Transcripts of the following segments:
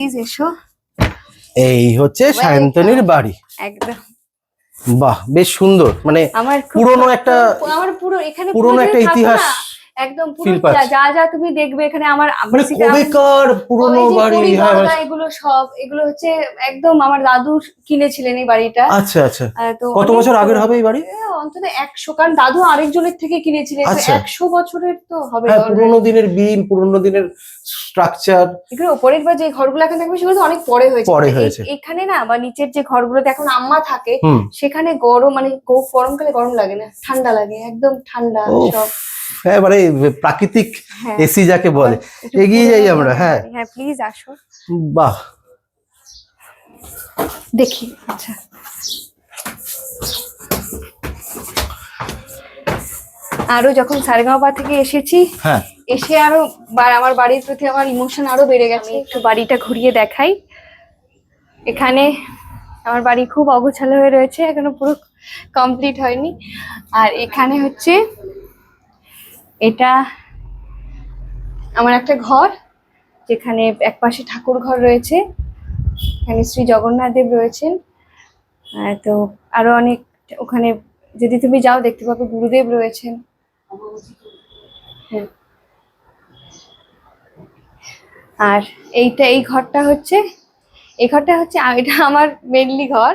Please এসো। এই হচ্ছে সায়ন্তনীর বাড়ি। একদম বাহ, বেশ সুন্দর। মানে আমার পুরনো একটা পুরনো একটা ইতিহাস একদম পুরো যা যা তুমি দেখবে এখানে আমার কবেকার পুরনো বাড়ি। এগুলো সব এগুলো হচ্ছে একদম আমার দাদু কিনেছিলেন এই বাড়িটা। আচ্ছা আচ্ছা, তো কত বছর আগের হবে এই বাড়ি? অন্তত 100, কারণ দাদু আরেকজনের থেকে কিনেছিলেন, তো 100 বছরের তো হবে। পুরোনো দিনের বিল, পুরোনো দিনের স্ট্রাকচার। এগুলো উপরের বা যে ঘরগুলো এখন থাকবে সেগুলো তো অনেক পরে হয়েছে। এখানে না বা নিচের যে ঘরগুলোতে এখন আম্মা থাকে সেখানে গরম, মানে গরমকালে গরম লাগে না, ঠান্ডা লাগে, একদম ঠান্ডা সব। হ্যাঁ, মানে প্রাকৃতিক এসি যাকে বলে। এগিয়ে যাই আমরা। হ্যাঁ হ্যাঁ, প্লিজ আসো। বাহ, দেখি। আচ্ছা, আরো যখন সারেগাঁওপা থেকে এসেছি, এসে আরো আমার বাড়ির প্রতি আমার ইমোশন আরো বেড়ে গেছে। একটু বাড়িটা ঘুরিয়ে দেখাই। এখানে আমার বাড়ি খুব অগোছালো হয়ে রয়েছে, এখনো পুরো কমপ্লিট হয়নি। আর এখানে হচ্ছে এটা আমার একটা ঘর, যেখানে একপাশে ঠাকুর ঘর রয়েছে, এখানে শ্রী জগন্নাথ দেব রয়েছেন। তো আরো অনেক, ওখানে যদি তুমি যাও দেখতে পাবে গুরুদেব রয়েছেন। আর এই ঘরটা হচ্ছে এটা আমার মেনলি ঘর।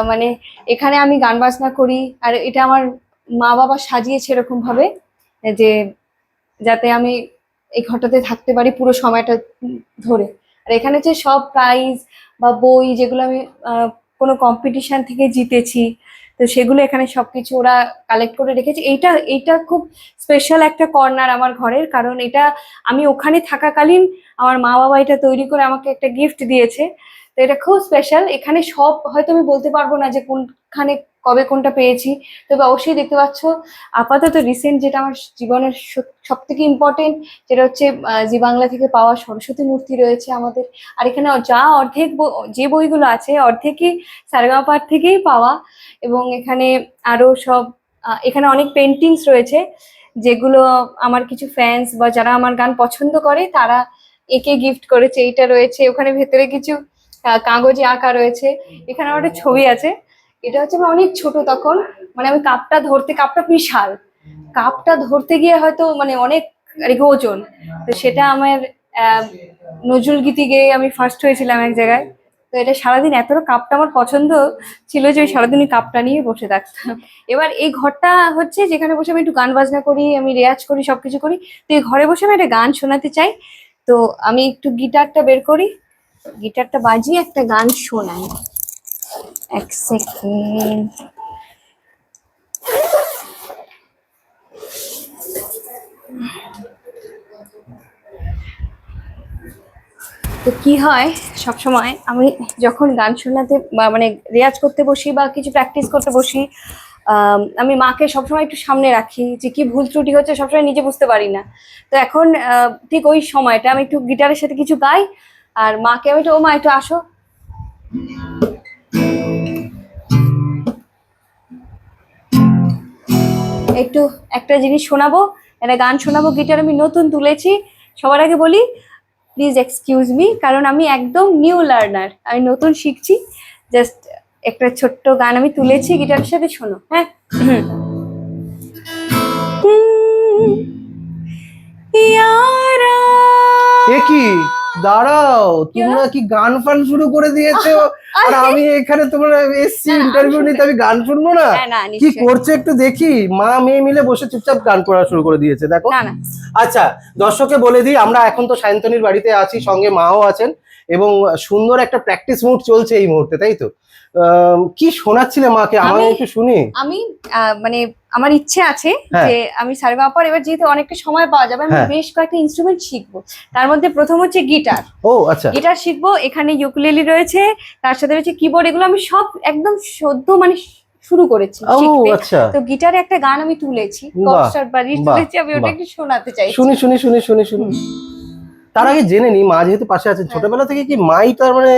মানে এখানে আমি গান বাজনা করি, আর এটা আমার মা বাবা সাজিয়েছে এরকম ভাবে যে যাতে আমি এই ঘরটাতে থাকতে পারি পুরো সময়টা ধরে। আর এখানে যে সব প্রাইজ বা বই যেগুলো আমি কোনো কম্পিটিশন থেকে জিতেছি, তো সেগুলো এখানে সবকিছু ওরা কালেক্ট করে রেখেছে। এইটা খুব স্পেশাল একটা কর্নার আমার ঘরের, কারণ এটা আমি ওখানে থাকাকালীন আমার মা বাবা এটা তৈরি করে আমাকে একটা গিফট দিয়েছে। তো এটা খুব স্পেশাল। এখানে সব হয়তো আমি বলতে পারবো না যে কোনখানে কবে কোনটা পেয়েছি, তবে অবশ্যই দেখতে পাচ্ছ আপাতত রিসেন্ট যেটা আমার জীবনের সব থেকে ইম্পর্টেন্ট, যেটা হচ্ছে জি বাংলা থেকে পাওয়া সরস্বতী মূর্তি রয়েছে আমাদের। আর এখানে যা অর্ধেক যে বইগুলো আছে অর্ধেকই সারেগাঁওপা থেকেই পাওয়া। এবং এখানে আরো সব এখানে অনেক পেন্টিংস রয়েছে, যেগুলো আমার কিছু ফ্যান্স বা যারা আমার গান পছন্দ করে তারা একে গিফট করেছে। এইটা রয়েছে ওখানে, ভেতরে কিছু কাগজে আঁকা রয়েছে। এখানে আমার একটা ছবি আছে, এটা হচ্ছে আমি অনেক ছোট তখন, মানে আমি কাপটা বিশাল, কাপটা ধরতে গিয়ে হয়তো মানে অনেক ওজন, তো সেটা আমার নজরুল গীতি গেয়ে আমি ফার্স্ট হয়েছিলাম এক জায়গায়। তো এটা সারাদিন এতটা কাপটা আমার পছন্দ ছিল যে সারাদিনই কাপটা নিয়ে বসে থাকতাম। এবার এই ঘরটা হচ্ছে যেখানে বসে আমি একটু গান বাজনা করি, আমি রেয়াজ করি, সবকিছু করি। তো এই ঘরে বসে আমি একটা গান শোনাতে চাই, তো আমি একটু গিটারটা বের করি, গিটারটা বাজিয়ে একটা গান শোনাই। এক সেকেন্ড। তো কি হয় সবসময় আমি যখন গান শোনাতে মানে রেয়াজ করতে বসি বা কিছু প্র্যাকটিস করতে বসি, আমি মাকে সবসময় একটু সামনে রাখি, যে কি ভুল ত্রুটি হচ্ছে সবসময় নিজে বুঝতে পারি না। তো এখন ঠিক ওই সময়টা আমি একটু গিটারের সাথে কিছু গাই, আর মাকে আমি একটু, ও মা একটু আসো, একটু একটা জিনিস শোনাবো, একটা গান শোনাবো, গিটার আমি নতুন তুলেছি। সবার আগে বলি প্লিজ এক্সকিউজ মি, কারণ আমি একদম নিউ লার্নার, আমি নতুন শিখছি। জাস্ট একটা ছোট্ট গান আমি তুলেছি গিটারের সাথে, শোনো। হ্যাঁ, এ কি, দাঁড়াও, তোমরা কি গান ফান শুরু করে দিয়েছো? আর আমি এখানে তোমরা এসছি ইন্টারভিউ নিতে, আমি গান শুনবো না? কি করছে একটু দেখি। মা মেয়ে মিলে বসে চুপচাপ গান করা শুরু করে দিয়েছে, দেখো। আচ্ছা, দর্শককে বলে দিই, আমরা এখন তো সায়ন্তনীর বাড়িতে আছি, সঙ্গে মাও আছেন, এবং সুন্দর একটা প্র্যাকটিস মুড চলছে এই মুহূর্তে, তাই তো? কি শোনাচ্ছিলে মাকে, আমাকে একটু শুনি। আমি মানে আমার ইচ্ছে আছে যে আমি সারেগাঁওপার, এবার যেহেতু অনেকটা সময় পাওয়া যাবে, আমি বেশ কয়েকটা ইনস্ট্রুমেন্ট শিখবো। তার মধ্যে প্রথম হচ্ছে গিটার। ও আচ্ছা, গিটার শিখবো। এখানে ইউকুলেলি রয়েছে, তার সাথে রয়েছে কিবোর্ড, এগুলো আমি সব একদম সদ্য মানে শুরু করেছি শিখতে। তো গিটারে একটা গান আমি তুলেছি, আমি ওটা একটু শোনাতে চাই। শুনি শুনি শুনি শুনি শুনি। তার আগে জেনে নি, মা যেহেতু পাশে আছেন, ছোটবেলা থেকে কি মাই তার মানে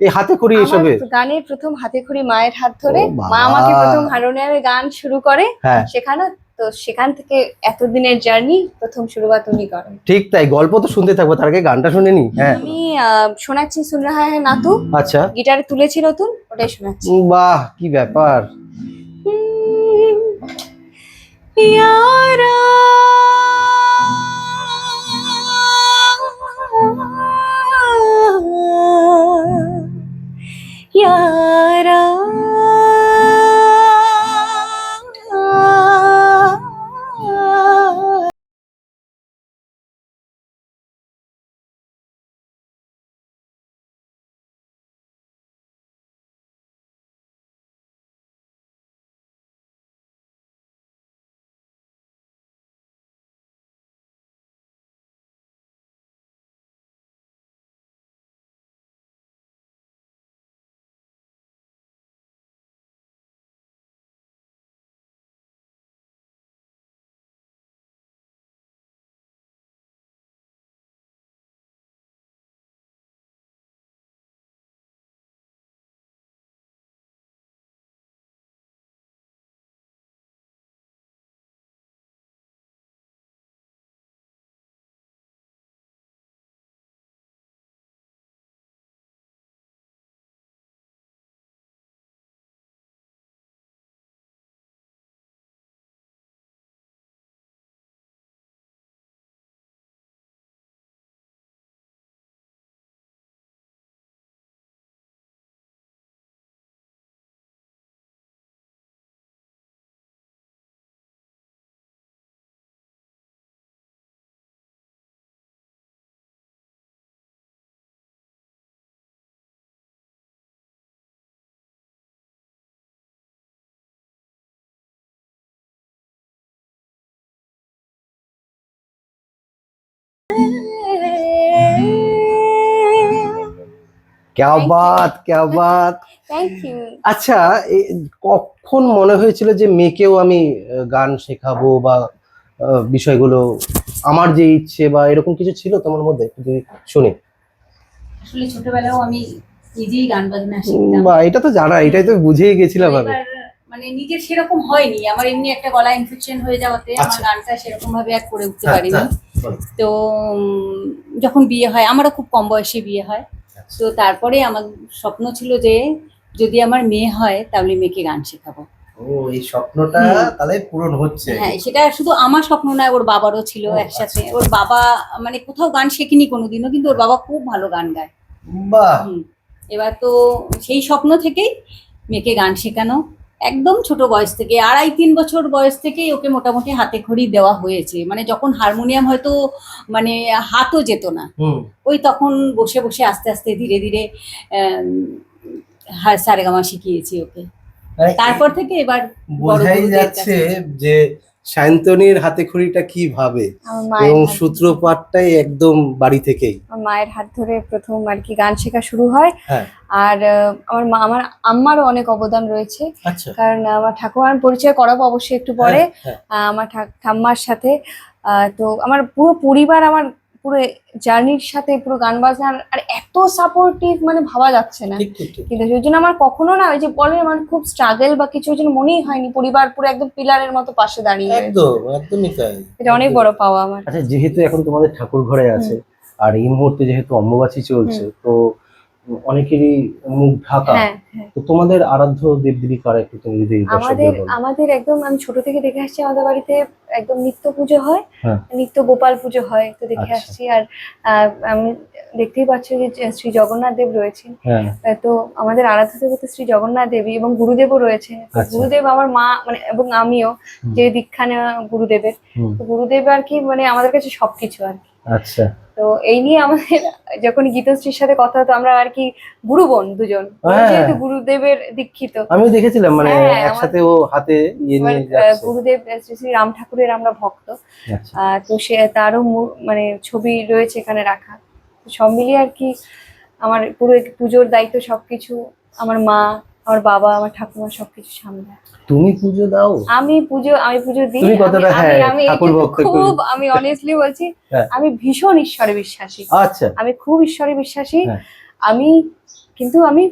এই হাতে খড়ি এসবে? গানের প্রথম হাতে খড়ি মায়ের হাত ধরে, মা আমাকে প্রথম হারমোনিয়ামে গান শুরু করে শেখানো। তো সেখান থেকে এতদিনের জার্নি প্রথম শুরুয়াত উনি করেন। ঠিক তাই, গল্প তো শুনতে থাকবো, তার আগে গানটা শুনে নি। হ্যাঁ আমি শোনাচ্ছি সুন রাহা হ্যায় না তু, আচ্ছা, গিটারে তুলেছি নতুন, ওটাই শোনাচ্ছি। বাহ কি ব্যাপার। यारा यारा क्या बात क्या बात। Thank you. আচ্ছা, কখন মনে হয়েছিল যে মেয়েকেও আমি গান শেখাবো বা বিষয়গুলো, আমার যে ইচ্ছে বা এরকম কিছু ছিল তোমার মধ্যে, একটু যদি শুনি। আসলে ছোটবেলাও আমি নিজেই গান বাজনা শিখতাম। বা এটা তো জানা, এটাই তো বুঝেই গেছিলাম আমি। এবার মানে নিজের সেরকম হয়নি, আমার এমনি একটা গলা ইনফেকশন হয়ে যাওয়াতে আমার আচ্ছা। গানটা সেরকম ভাবে আর করে উঠতে হ্যাঁ, পারিনি। হ্যাঁ, বলো। তো যখন বিয়ে হয়, আমারও খুব কম বয়সে বিয়ে হয়। তো তারপরে আমার স্বপ্ন ছিল যে যদি আমার মেয়ে হয় তাহলে মেয়েকে গান শেখাবো। ও, এই স্বপ্নটা তাহলে পূরণ হচ্ছে। হ্যাঁ, সেটা শুধু আমার স্বপ্ন নয়, ওর বাবারও ছিল একসাথে। আচ্ছা। ওর বাবা মানে কোথাও গান শেখেনি কোনোদিনও, কিন্তু ওর বাবা খুব ভালো গান গায়। বাহ। এবার তো সেই স্বপ্ন থেকেই মেয়েকে গান শেখানো, একদম ছোট বয়স থেকে 2.5-3 বছর বয়স থেকেই ওকে মোটামুটি হাতে খড়ি দেওয়া হয়েছে। মানে যখন হারমোনিয়াম হয়তো মানে হাতও যেত না, ওই তখন বসে বসে আস্তে আস্তে ধীরে ধীরে সারেগামা শিখিয়েছি ওকে। তারপর থেকে এবার বোঝাই যাচ্ছে যে সায়ন্তনীর হাতে খড়িটা কি ভাবে, এবং সূত্রপাতটাই একদম বাড়ি থেকেই। আমার মায়ের হাত ধরে প্রথম আর কি গান শেখা শুরু হয়। হ্যাঁ। আর আমার আম্মারও অনেক অবদান রয়েছে, আচ্ছা। কারণ আমার ঠাকুমার পরিচয় করাবো অবশ্যই একটু পরে। হ্যাঁ। আমার ঠাম্মার সাথে তো আমার পুরো পরিবার আমার পুরো জার্নির সাথে পুরো গান বাজনার আর এত সাপোর্টিভ মানে ভাবা যাচ্ছে না। ঠিক ঠিক ঠিক। কিন্তু সেই জন্য আমার কখনো না ওই যে বলে আমার খুব স্ট্রাগল বা কিছু জন্য মনেই হয়নি, পরিবার পুরো একদম পিলারের মতো পাশে দাঁড়িয়ে রয়েছে। একদম একদমই তাই। এটা অনেক বড় পাওয়া আমার। আচ্ছা, যেহেতু এখন তোমাদের ঠাকুর ঘরে আছে, আর এই মুহূর্তে যেহেতু অম্বুবাচী চলছে, তো অনেকেরই মুখ ঢাকা, হ্যাঁ, হ্যাঁ। তো তোমাদের আরাধ্য দেবদেবী কারা, একটু তুমি যদি আমাদের একদম আমি ছোট থেকে দেখে আসছি, আমাদের বাড়িতে একদম নিত্য পুজো হয়, হ্যাঁ। নিত্য গোপাল পুজো হয়, তো দেখে আচ্ছা। আসছি। আর আমি দেখতেই পাচ্ছি যে শ্রী জগন্নাথ দেব রয়েছেন। হ্যাঁ। তো আমাদের আরাধ্য দেবতা শ্রী জগন্নাথ দেবী এবং গুরুদেবও রয়েছে। আচ্ছা। গুরুদেব আমার মা মানে এবং আমিও যে দীক্ষা নেওয়া গুরুদেবের, তো গুরুদেব আর কি মানে আমাদের কাছে সবকিছু আর কি। আচ্ছা। তো এই নিয়ে আমাদের যখন গীতশ্রীর সাথে কথা হতো, আমরা আর কি গুরু বোন দুজন, যেহেতু গুরুদেবের দীক্ষিত। আমি দেখেছিলাম মানে একসাথে ও হাতে ইয়ে নিয়ে যাচ্ছে। গুরুদেব শ্রী শ্রী রাম ঠাকুরের আমরা ভক্ত। আচ্ছা। তো সে তারও মানে ছবি রয়েছে এখানে রাখা। সব মিলিয়ে আর কি আমার পুরো পুজোর দায়িত্ব সবকিছু আমার মা, আমার বাবা, আমার ঠাকুমা সবকিছু সামলায়। তুমি পুজো দাও? আমি পুজো দিই। তুমি কতটা? আমি খুব, আমি অনেস্টলি বলছি, আমি ভীষণ ঈশ্বরে বিশ্বাসী। আচ্ছা। আমি খুব ঈশ্বরে বিশ্বাসী। আমি কিন্তু আমি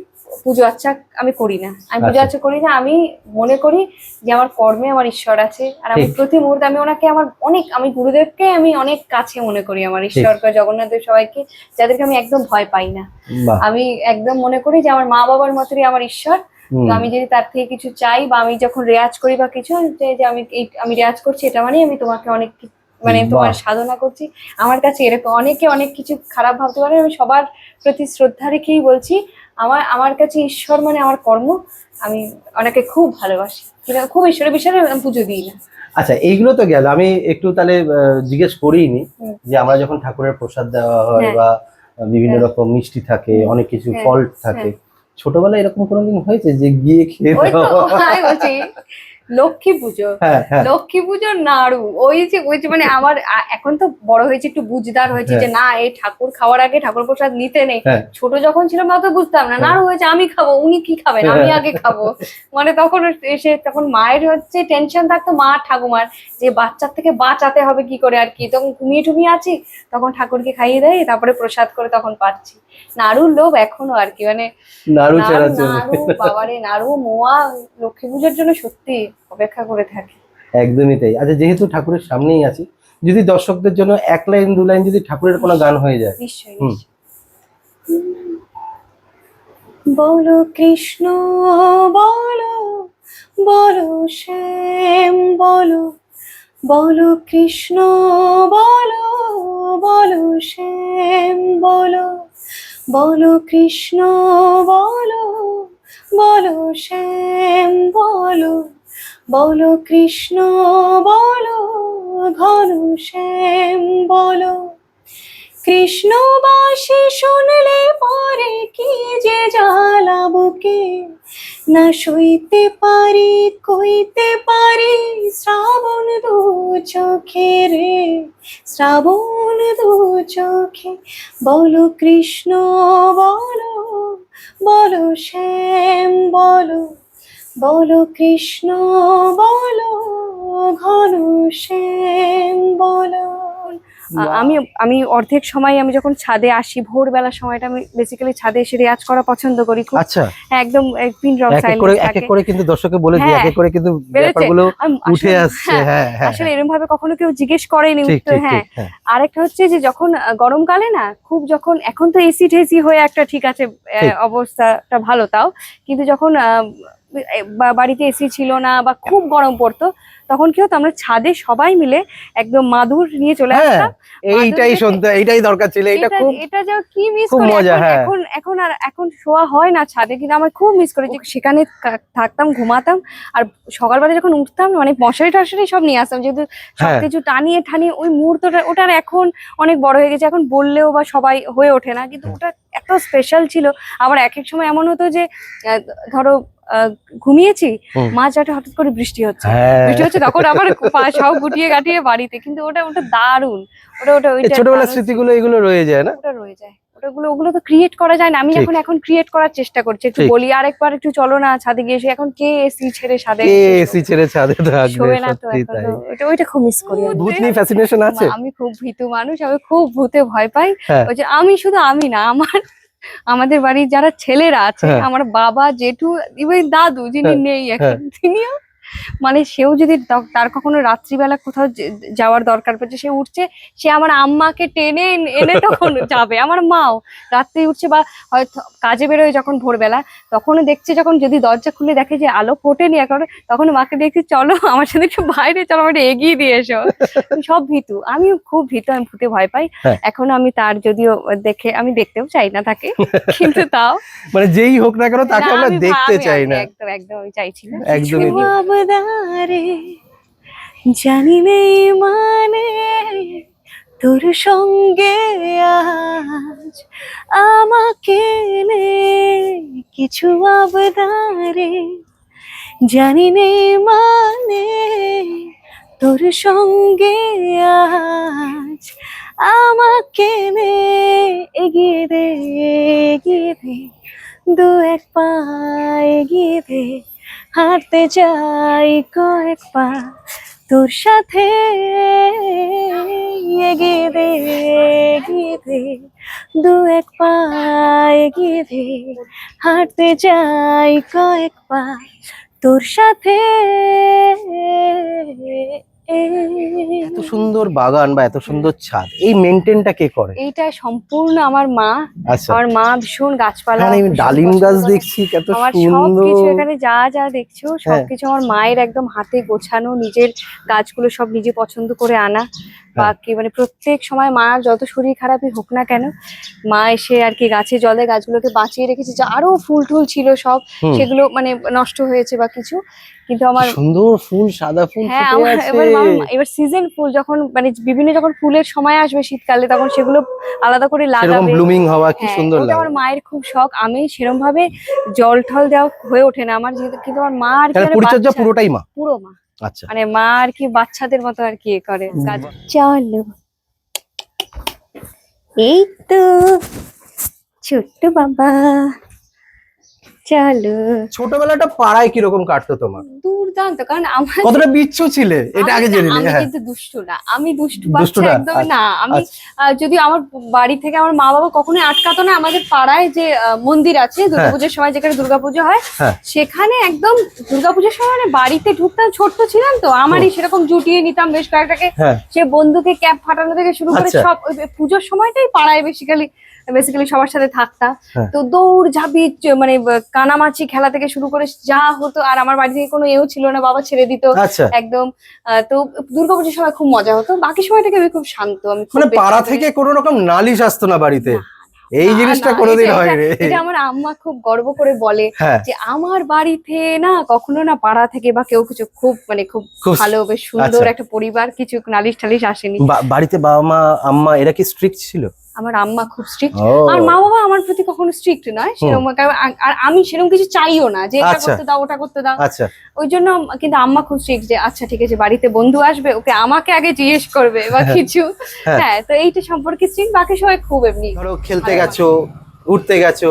পুজো আচ্চা আমি করি না, আমি পুজো আচ্ছা। আচ্চা করি না। আমি মনে করি যে আমার কর্মে আমার ঈশ্বর আছে, আর আমি ঠিক। প্রতি মুহূর্তে আমি ওনাকে আমি গুরুদেবকে আমি অনেক কাছে মনে করি, আমার ঈশ্বরকে, জগন্নাথ দেব, সবাইকে, যাদেরকে আমি একদম ভয় পাই না। বাহ। আমি একদম মনে করি যে আমার মা বাবার মতোই আমার ঈশ্বর। তো আমি যদি তার থেকে কিছু চাই, বা আমি যখন রেয়াজ করি বা কিছু, যে আমি রেয়াজ করছি, এটা মানে আমি তোমাকে অনেক মানে তোমার বাহ। সাধনা করছি। আমার কাছে এরকম অনেকে অনেক কিছু খারাপ ভাবতে পারে, আমি সবার প্রতি শ্রদ্ধা রেখেই বলছি, আমার কাছে ঈশ্বর মানে আমার কর্ম। আমি অনেকে খুব ভালোবাসি, কিন্তু খুব ঈশ্বরের বিষয়ে আমি পুজো দিই না। আচ্ছা, এইগুলো তো গেল, আমি একটু তাহলে জিজ্ঞেস করিনি হুম। যে আমরা যখন ঠাকুরের প্রসাদ দেওয়া হয় হ্যাঁ। বা বিভিন্ন হ্যাঁ। রকম মিষ্টি থাকে, হুম। অনেক কিছু হ্যাঁ। ফল থাকে, ছোটবেলায় এরকম কোনোদিন হয়েছে যে গিয়ে খেয়ে ওই তো দেওয়া? আমি বলছি, লক্ষ্মী পুজো, হ্যাঁ, হ্যাঁ, লক্ষ্মী পুজোর নাড়ু, ওই যে মানে আমার এখন তো বড় হয়েছে, একটু বুঝদার হয়েছে যে না, এই ঠাকুর খাওয়ার আগে ঠাকুর প্রসাদ নিতে নেই। হ্যাঁ। ছোট যখন ছিলাম অত বুঝতাম না, নাড়ু হয়েছে আমি খাবো, উনি কি খাবেন, আমি আগে খাবো। মানে তখন এসে তখন মায়ের হচ্ছে টেনশন থাকতো, মা ঠাকুমার, যে বাচ্চার থেকে বাঁচাতে হবে কি করে আর কি। তখন ঘুমিয়ে টুমিয়ে আছি, তখন ঠাকুরকে খাইয়ে দেয়, তারপরে প্রসাদ করে তখন পাচ্ছি। নাড়ুর লোভ এখনো আর কি, মানে নাড়ু ছাড়া নাড়ু বাবারে, নাড়ু মোয়া লক্ষ্মী পুজোর জন্য সত্যি অপেক্ষা করে থাকে। একদমই তাই। আচ্ছা, যেহেতু ঠাকুরের সামনেই আছি, যদি দর্শকদের জন্য 1 লাইন 2 লাইন যদি ঠাকুরের কোনো গান হয়ে যায়। নিশ্চয়ই, হুম। বলো কৃষ্ণ বলো, বলো শ্যাম বলো, বলো কৃষ্ণ বলো, বলো শ্যাম বলো, বলো কৃষ্ণ বলো, বলো শ্যাম বলো, বলো কৃষ্ণ বলো, ঘন শ্যাম বলো। কৃষ্ণবাসী শুনলে পরে কি যে জ্বালা বুকে, না সইতে পারি কইতে পারি, শ্রাবণ দু চোখে রে, শ্রাবণ দু চোখে। বলো কৃষ্ণ বলো, বলো শ্যাম বলো, বলো কৃষ্ণ বলো, ঘন শ্যাম বলো। আমি আমি অর্ধেক সময় আমি যখন ছাদে আসি, ভোরবেলার সময়টা আমি বেসিক্যালি ছাদে এসে রেয়াজ করা পছন্দ করি খুব। আচ্ছা, হ্যাঁ, একদম পিন ড্রপ এক এক করে সাইলেন্স এক এক করে কিন্তু দর্শককে বলে দিই, হ্যাঁ, এক এক করে কিন্তু বেড়েছে। ব্যাপারগুলো উঠে আসছে। হ্যাঁ, হ্যাঁ, হ্যাঁ, আসলে এরকম ভাবে কখনো কেউ জিজ্ঞেস করেনি ঠিক উত্তর। ঠিক হ্যাঁ, ঠিক। হ্যাঁ, আরেকটা হচ্ছে যে যখন গরমকালে না, খুব যখন, এখন তো এসি টেসি হয়ে একটা ঠিক আছে ঠিক। অবস্থাটা ভালো তাও, কিন্তু যখন বাড়িতে এসি ছিল না বা খুব গরম পড়তো, তখন কি হতো, আমরা ছাদে সবাই মিলে একদম মাদুর নিয়ে চলে হ্যাঁ, আসতাম। এইটাই শুনতে, এইটাই দরকার ছিল, এটা খুব এটা যা কি মিস খুব করি মজা। এখন। হ্যাঁ, এখন শোয়া হয় না ছাদে, কিন্তু আমার খুব মিস করি যে সেখানে থাকতাম, ঘুমাতাম, আর সকালবেলা যখন উঠতাম মানে মশারি টশারি সব নিয়ে আসতাম, যেহেতু হ্যাঁ, সবকিছু টানিয়ে ঠানিয়ে ওই মুহূর্তটা, ওটার এখন অনেক বড় হয়ে গেছে, এখন বললেও বা সবাই হয়ে ওঠে না, কিন্তু ওটা এত স্পেশাল ছিল। আবার এক এক সময় এমন হতো যে ধরো ঘুমিয়েছি, হুম। মাঝরাতে হঠাৎ করে বৃষ্টি হচ্ছে, হ্যাঁ, তখন আবার সব গুটিয়ে গাটিয়ে বাড়িতে, কিন্তু ওটা দারুণ। এই ছোটবেলার স্মৃতিগুলো এগুলো রয়ে যায় না? ওটা রয়ে যায়, ওগুলো তো ক্রিয়েট করা যায় না। আমি ঠিক। এখন ক্রিয়েট করার চেষ্টা করছি, একটু ঠিক। বলি আরেকবার একটু চলো না ছাদে গিয়ে এসে। এখন কে এসি ছেড়ে ছাদে কে এসি ছেড়ে ছাদে থাকবে, শোবে না, তো সত্যি এখন তাই। তো ওইটা খুব মিস করি আমি। ভূত নিয়ে ফ্যাসিনেশন আছে? আমি খুব ভীতু মানুষ, আমি খুব ভূতে ভয় পাই। হ্যাঁ, ওই যে আমি না, আমাদের বাড়ির যারা ছেলেরা আছে, হ্যাঁ, আমার বাবা, জেঠু, ইভেন দাদু যিনি হ্যাঁ, নেই হ্যাঁ। এখন, তিনিও মানে, সেও যদি তার কখনো রাত্রিবেলা কোথাও যাওয়ার দরকার পড়ছে, সে উঠছে, সে আমার আম্মাকে টেনে এনে তখন যাবে। আমার মাও রাত্রে উঠছে বা হয়তো কাজে বেরোয় যখন ভোরবেলা, তখনও দেখছে, যখন যদি দরজা খুলে দেখে যে আলো ফোটেনি এখন, তখন মাকে দেখছি চলো আমার সাথে একটু বাইরে চলো, আমাকে এগিয়ে দিয়ে এসো। সব ভীতু, আমিও খুব ভীতু, আমি ভূতে ভয় পাই। হ্যাঁ। এখন আমি তার যদিও আমি দেখতেও চাই না তাকে, কিন্তু তাও মানে যেই হোক না কেন তাকে আমরা দেখতে চাই না। একদম একদম আমি চাইছি না। একদমই কিছু আবদারে জানি নেই মানে, তোর সঙ্গে আজ আমাকে নে, কিছু আবদারে জানি নেই মানে, তোর সঙ্গে আজ আমাকে নে, এগিয়ে দে, এগিয়ে দে, দু এক পা এগিয়ে দে, হাঁটতে চাই কয়েক পা, তোর সাথে এগিয়ে দে এগিয়ে দে, দু এক পা এগিয়ে দে, হাঁটতে যাই কয়েক পা তোর সাথে। এত সুন্দর বাগান বা এত সুন্দর ছাদ, এই মেনটেনটা কে করে? এইটা সম্পূর্ণ আমার মা। আচ্ছা, আমার মা ভীষণ গাছপালা, এখানে আমি ভীষণ ডালিম পছন্দ গাছ করে। দেখছি, কত আমার সুন্দর। সবকিছু এখানে যা যা দেখছো হ্যাঁ। সবকিছু আমার মায়ের একদম হাতে গোছানো, নিজের গাছগুলো সব নিজে পছন্দ করে আনা। বাকি মানে প্রত্যেক সময় মা যত শরীর খারাপই হোক না কেন, মা এসে আর কি গাছে জলে গাছগুলোকে বাঁচিয়ে রেখেছে। যে আরো ফুল টুল ছিল সব, হুম। সেগুলো মানে নষ্ট হয়েছে বা কিছু, কিন্তু আমার সুন্দর ফুল, সাদা ফুল হ্যাঁ ফুটে আমার আছে। এবার সিজন ফুল যখন মানে বিভিন্ন যখন ফুলের সময় আসবে শীতকালে, তখন সেগুলো আলাদা করে সেরকম লাগাবে। ব্লুমিং হওয়া কি হ্যাঁ, সুন্দর ওটা লাগে। আমার মায়ের খুব শখ। আমি সেরকম ভাবে জল ঠল দেওয়া হয়ে ওঠে না আমার, যেহেতু কিন্তু আমার মা আর কি তাহলে মানে পরিচর্যা বাচ্চা- পুরোটাই মা? পুরো মা, আচ্ছা, মানে মা আর কি বাচ্চাদের মতো আর কি এ করে কাজ। বাহ। চলো এই তো ছোট্ট বাবা, চলো। ছোটবেলাটা পাড়ায় কিরকম কাটতো তোমার? দুর্দান্ত, কারণ আমার কতটা বিচ্ছু ছিলে এটা আগে জেনে নি। আমি হ্যাঁ, কিন্তু দুষ্টু না, আমি দুষ্টু দুষ্টু বাচ্চা না? একদমই না আমি। আচ্ছা। যদিও আমার বাড়ি থেকে আমার মা বাবা কখনোই আটকাতো না। আমাদের পাড়ায় যে মন্দির আছে দুর্গাপুজোর সময়, যেখানে দুর্গাপুজো হয়, হ্যাঁ। সেখানে একদম দুর্গাপুজোর সময় মানে বাড়িতে ঢুকতাম, ছোট্ট ছিলাম তো, আমারই সেরকম জুটিয়ে নিতাম বেশ কয়েকটাকে। হ্যাঁ। সে বন্ধুকে ক্যাপ ফাটানো থেকে শুরু করে আচ্ছা। সব ওই পুজোর সময়টাই পাড়ায় বেসিক্যালি সবার সাথে থাকতাম। হ্যাঁ। তো দৌড় ঝাঁপি মানে কানামাছি খেলা থেকে শুরু করে যা হতো। আর আমার বাড়ি থেকে কোনো এও ছিল না, বাবা ছেড়ে দিত আচ্ছা, একদম। তো দুর্গাপুজোর সময় খুব মজা হতো, বাকি সময়টাকে আমি খুব শান্ত। আমি খুব মানে বেশি পাড়া করে- থেকে কোনো রকম নালিশ আসতো না বাড়িতে? না, এই না, জিনিসটা না, কোনোদিন এটা- হয় এটা- রে। এটা আমার আম্মা খুব গর্ব করে বলে হ্যাঁ। যে আমার বাড়িতে না কখনো না পাড়া থেকে বা কেউ কিছু, খুব মানে খুব খুব ভালো বেশ সুন্দর আচ্ছা। একটা পরিবার, কিছু নালিশ টালিশ আসেনি। বাড়িতে বাবা মা আম্মা এরা কি স্ট্রিক্ট ছিল? আমার আম্মা খুব স্ট্রিক্ট। ও। আর মা বাবা আমার প্রতি কখনো স্ট্রিক্ট নয় সেরকম, আর আমি সেরকম কিছু চাইও না যে এটা আচ্ছা। করতে দাও ওটা করতে দাও। আচ্ছা, ওই জন্য কিন্তু আম্মা খুব স্ট্রিক্ট যে আচ্ছা ঠিক আছে, বাড়িতে বন্ধু আসবে ওকে আমাকে আগে জিজ্ঞেস করবে বা কিছু। হ্যাঁ। হ্যাঁ, তো এইটা সম্পর্কে স্ট্রিক্ট, বাকি সবাই খুব এমনি। ধরো খেলতে গেছো, ঘুরতে গেছো,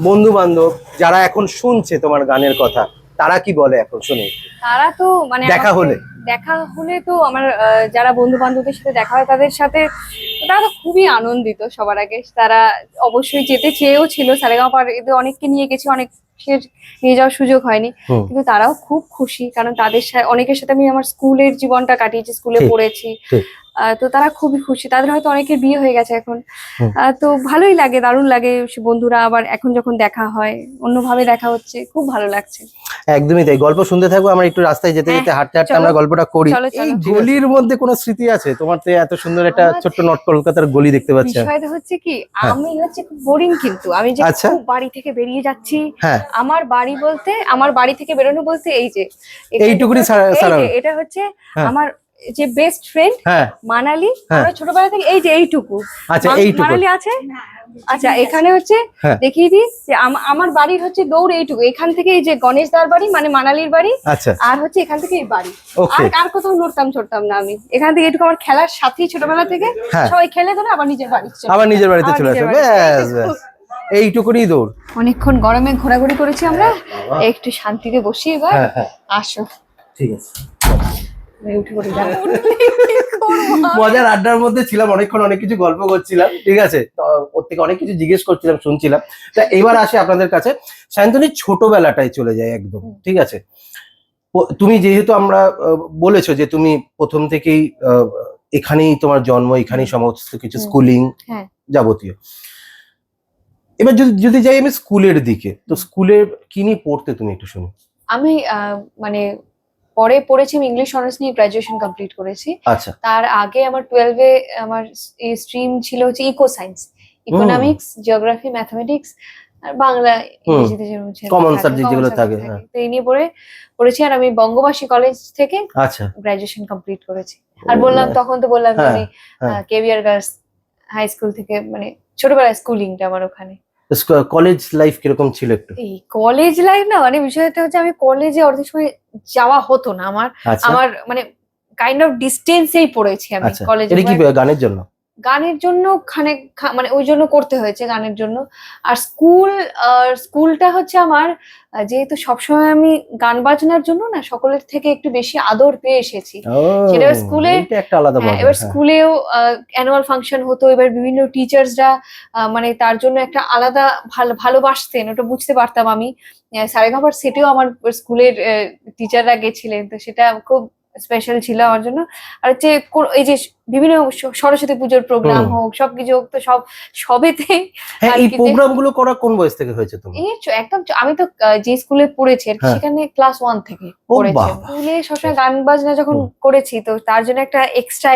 বন্ধু বান্ধব যারা এখন শুনছে তোমার গানের কথা, তারা কি বলে এখন শুনে? তারা তো মানে দেখা হলে? দেখা হলে তো আমার যারা বন্ধু বান্ধবদের সাথে দেখা হয় তাদের সাথে, তারা তো খুবই আনন্দিত। সবার আগে তারা অবশ্যই যেতে চেয়েও ছিল সারেগামাপার, এদের অনেককে নিয়ে গেছি, অনেক নিয়ে যাওয়ার সুযোগ হয়নি, হুম। কিন্তু তারাও খুব খুশি। কারণ তাদের সাথে অনেকের সাথে আমি আমার স্কুলের জীবনটা কাটিয়েছি, স্কুলে ঠিক, পড়েছি। ঠিক। তো তারা খুবই খুশি। তাদের হয়তো অনেকের বিয়ে হয়ে গেছে এখন। হুম। তো ভালোই লাগে, দারুণ লাগে। সে বন্ধুরা আবার এখন যখন দেখা হয়, অন্যভাবে দেখা হচ্ছে, খুব ভালো লাগছে। একদমই তাই। গল্প শুনতে থাকবো, আমরা একটু রাস্তায় যেতে যেতে হাঁটতে হাঁটতে চলো, আমরা গল্পটা করি। চলো, এই চলো। গলির মধ্যে কোনো স্মৃতি আছে তোমার? তো এত সুন্দর একটা আমার- ছোট্ট নর্থ কলকাতার গলি দেখতে পাচ্ছি। বিষয়টা হচ্ছে কি, হ্যাঁ। আমি হচ্ছে খুব বোরিং, কিন্তু আমি যে আচ্ছা। খুব বাড়ি থেকে বেরিয়ে যাচ্ছি। হ্যাঁ। আমার বাড়ি থেকে বেরোনো বলতে এই যে এটা এইটুকুনি হচ্ছে- সারা- এই যে, সারা- এটা হচ্ছে হ্যাঁ। আমার যে বেস্ট ফ্রেন্ড হ্যাঁ। মানালি। হ্যাঁ। আমরা ছোটবেলা থেকে এই যে এইটুকু। আচ্ছা, এইটুকু। মানালি আছে। আচ্ছা, এখানে হচ্ছে হ্যাঁ। দেখিয়ে দিই যে আমার বাড়ির হচ্ছে দৌড় এইটুকু। এখান থেকে এই যে গণেশ দার বাড়ি মানে মানালির বাড়ি, আচ্ছা, আর হচ্ছে এখান থেকে এই বাড়ি। ওকে। আর কোথাও নড়তাম চড়তাম না আমি। এখান থেকে এইটুকু আমার খেলার সাথী ছোটবেলা থেকে। হ্যাঁ। সবাই খেলে ধরে আবার নিজের বাড়ি চলে আবার নিজের বাড়িতে আবার চলে নিজের আসবে। বাড়িতে। ব্যাস ব্যাস, এইটুকুনি দৌড়। অনেকক্ষণ গরমে ঘোরাঘুরি করেছি আমরা, একটু শান্তিতে বসি এবার। হ্যাঁ, হ্যাঁ, আসো, ঠিক আছে। আমি উঠে পড়ি। যাবো। মজার আড্ডার মধ্যে ছিলাম, অনেকক্ষণ অনেক কিছু গল্প করছিলাম, ঠিক আছে। তো ওর থেকে অনেক কিছু জিজ্ঞেস করছিলাম, শুনছিলাম। তা এবার আসে আপনাদের কাছে, সায়ন্তনী ছোটবেলাটাই চলে যায় একদম, ঠিক আছে। তুমি যেহেতু আমরা বলেছো যে তুমি প্রথম থেকেই এখানেই তোমার জন্ম, এখানেই সমস্ত কিছু স্কুলিং হ্যাঁ। যাবতীয়। এবার যদি যাই আমি স্কুলের দিকে, তো স্কুলে কি নিয়ে পড়তে তুমি একটু শুনি। আমি মানে পরে পড়েছি, আমি ইংলিশ অনার্স নিয়ে গ্রাজুয়েশন কমপ্লিট করেছি। আচ্ছা, তার আগে আমার 12-এ আমার স্ট্রিম ছিল হচ্ছে eco science, economics, geography, mathematics আর বাংলা, ইংরেজিতে যেরকম কমন সাবজেক্ট যেগুলো থাকে। হ্যাঁ। তো এই নিয়ে পড়েছি। আর আমি বঙ্গবাসী কলেজ থেকে আচ্ছা, গ্রাজুয়েশন কমপ্লিট করেছি। আর বললাম তখন তো বললাম হ্যাঁ, আমি হ্যাঁ। কেভিআর গার্লস হাই স্কুল থেকে, মানে ছোটবেলায় স্কুলিংটা আমার ওখানে। কলেজ লাইফ কিরকম ছিল একটু? এই কলেজ লাইফ না, মানে বিষয়টা হচ্ছে আমি কলেজে অর্ধেক সময় যাওয়া হতো না আমার। আচ্ছা, আমার মানে কাইন্ড অফ ডিস্টেন্সেই পড়েছি আমি আচ্ছা। কলেজে। এটা কি গানের জন্য? গানের জন্য মানে ওই জন্য করতে হয়েছে গানের জন্য। আর স্কুলটা হচ্ছে আমার যেহেতু সবসময় আমি গান বাজনার জন্য না সকলের থেকে একটু বেশি আদর পেয়ে এসেছি। সেটা স্কুলে একটা আলাদা মজা। এবার স্কুলেও অ্যানুয়াল ফাংশন হতো, এবার বিভিন্ন টিচার্সরা মানে তার জন্য একটা আলাদা ভালোবাসতেন, ওটা বুঝতে পারতাম আমি। সারেগামার সেটেও আমার স্কুলের টিচাররা গেছিলেন, তো সেটা খুব স্পেশাল ছিল আমার জন্য। আর হচ্ছে এই যে বিভিন্ন সরস্বতী পুজোর প্রোগ্রাম হোক, সবকিছু হোক, তো সবেতে এই প্রোগ্রাম গুলো করা কোন বয়স থেকে হয়েছে তোমার? একদম আমি তো যে স্কুলে পড়েছি আর সেখানে ক্লাস 1 থেকে পড়েছি। স্কুলে সবসময় গান বাজনা যখন করেছি, তো তার জন্য একটা এক্সট্রা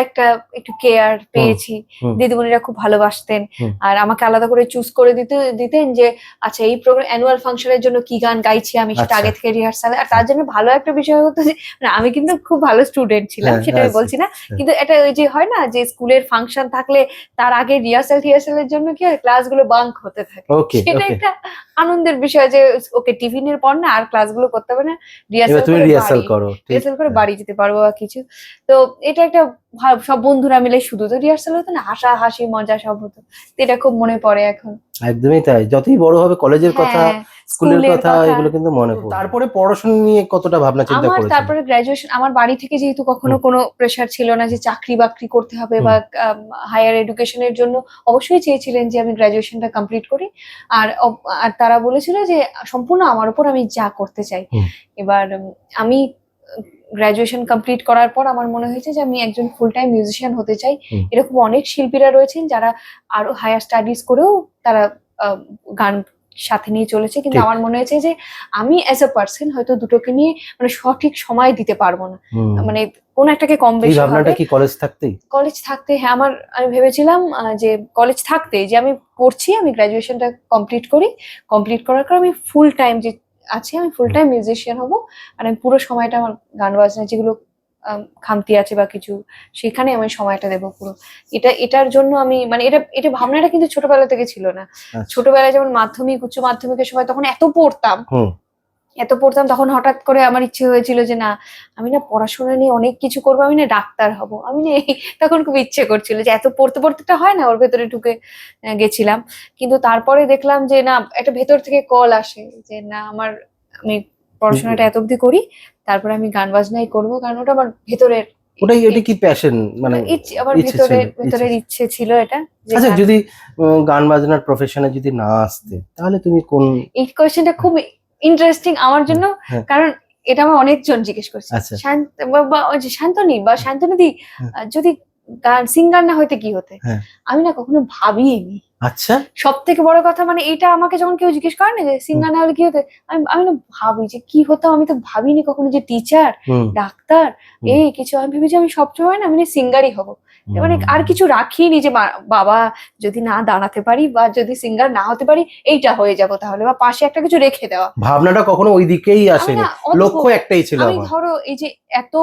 একটু কেয়ার পেয়েছি। দিদিমণিরা খুব ভালোবাসতেন আর আমাকে আলাদা করে চুজ করে দিতেন যে আচ্ছা এই প্রোগ্রাম অ্যানুয়াল ফাংশনের জন্য কি গান গাইছি আমি, সেটা আগে থেকে রিহার্সাল। আর তার জন্য ভালো একটা বিষয় হতো যে আমি কিন্তু খুব ভালো স্টুডেন্ট ছিলাম, সেটা আমি বলছি না, কিন্তু এটা ওই যে হয় না যে স্কুলের ফাংশন থাকলে তার আগে রিহার্সালের জন্য কি হয় ক্লাসগুলো বাঙ্ক হতে থাকে। সেটা একটা আনন্দের বিষয় যে ওকে টিফিনের পর না আর ক্লাসগুলো করতে হবে না, রিহার্সাল করে বাড়ি যেতে পারবো বা কিছু। তো এটা একটা সব বন্ধুরা মিলে শুধু তো রিহার্সাল হতো না, হাসি মজা সব হতো, এটা খুব মনে পড়ে এখন। একদমই তাই, যতই বড় হবে কলেজের কথা, স্কুলের কথা, এগুলো কিন্তু মনে পড়ে। তারপরে পড়াশোনা নিয়ে কতটা ভাবনা চিন্তা করেছো? তারপরে গ্রাজুয়েশন, আমার বাড়ি থেকে যেহেতু কখনো কোনো প্রেসার ছিল না যে চাকরি বাকরি করতে হবে বা হায়ার এডুকেশনের জন্য, অবশ্যই চেয়েছিলেন যে আমি গ্রাজুয়েশনটা কমপ্লিট করি। আর তারা বলেছিল যে সম্পূর্ণ আমার উপর আমি যা করতে চাই। এবার আমি গ্রাজুয়েশন কমপ্লিট করার পর আমার মনে হয়েছে যে আমি একজন ফুল টাইম মিউজিশিয়ান হতে চাই। এরকম অনেক শিল্পীরা রয়েছেন যারা আরো হায়ার স্টাডিজ করেও তারা গান সাথে নিয়ে চলেছে, কিন্তু আমার মনে হয়েছে যে আমি অ্যাজ এ পার্সন হয়তো দুটোকে নিয়ে মানে সঠিক সময় দিতে পারবো না, মানে কোন একটাকে কম বেশি হবে। কলেজ থাকতে হ্যাঁ, আমি ভেবেছিলাম যে কলেজ থাকতে যে আমি পড়ছি, আমি গ্রাজুয়েশনটা কমপ্লিট করার পর আমি ফুল টাইম যে আছে আমি ফুল টাইম মিউজিশিয়ান হব। আর আমি পুরো সময়টা আমার গান বাজনা যেগুলো খামতি আছে বা কিছু, সেখানে আমি সময়টা দেবো পুরো। এটার জন্য আমি মানে এটা ভাবনাটা কিন্তু ছোটবেলা থেকে ছিল না। ছোটবেলায় যেমন মাধ্যমিক উচ্চ মাধ্যমিকের সময় তখন এত পড়তাম, তখন হঠাৎ করে আমার ইচ্ছে হয়েছিল যে না আমি না পড়াশোনা নিয়ে অনেক কিছু করবো, আমি না ডাক্তার হব। আমি না তখন খুব ইচ্ছে করছিল যে এত পড়তে হয় না, ওর ভেতরে ঢুকে গেছিলাম। কিন্তু তারপরে দেখলাম যে না, একটা ভেতর থেকে কল আসে যে না আমি পড়াশোনাটা এত অব্দি করি, তারপরে আমি গান বাজনাই করবো, কারণ ওটা আমার ভেতরের ওটা কি প্যাশন, মানে আমার ভেতরের ইচ্ছে ছিল এটা। আচ্ছা, যদি গান বাজনার প্রফেশনে যদি না আসতে তাহলে তুমি কোন? এই কোয়েশ্চেনটা খুব ইন্টারেস্টিং আমার জন্য, কারণ এটা আমার অনেকজন জিজ্ঞেস করছে। শান্তনী বা শান্তনীদি যদি সিঙ্গার না হইতে কি হতে, আমি না কখনো ভাবিনি। আচ্ছা, সব থেকে বড় কথা মানে এটা আমাকে যখন কেউ জিজ্ঞেস করে না যে সিঙ্গার না হলে কি হতে, আমি না ভাবি যে কি হতাম, আমি তো ভাবিনি কখনো যে টিচার, ডাক্তার, এই কিছু। আমি ভেবেছি আমি সবসময় না আমি সিঙ্গারই হব, মানে আর কিছু রাখিনি যে বাবা যদি না দাঁড়াতে পারি বা যদি সিঙ্গার না হতে পারি এইটা হয়ে যাব তাহলে, বা পাশে একটা কিছু রেখে দেওয়া। ভাবনাটা কখনো ওই দিকেই আসেনি, লক্ষ্য একটাই ছিল। আমি ধরো এই যে এত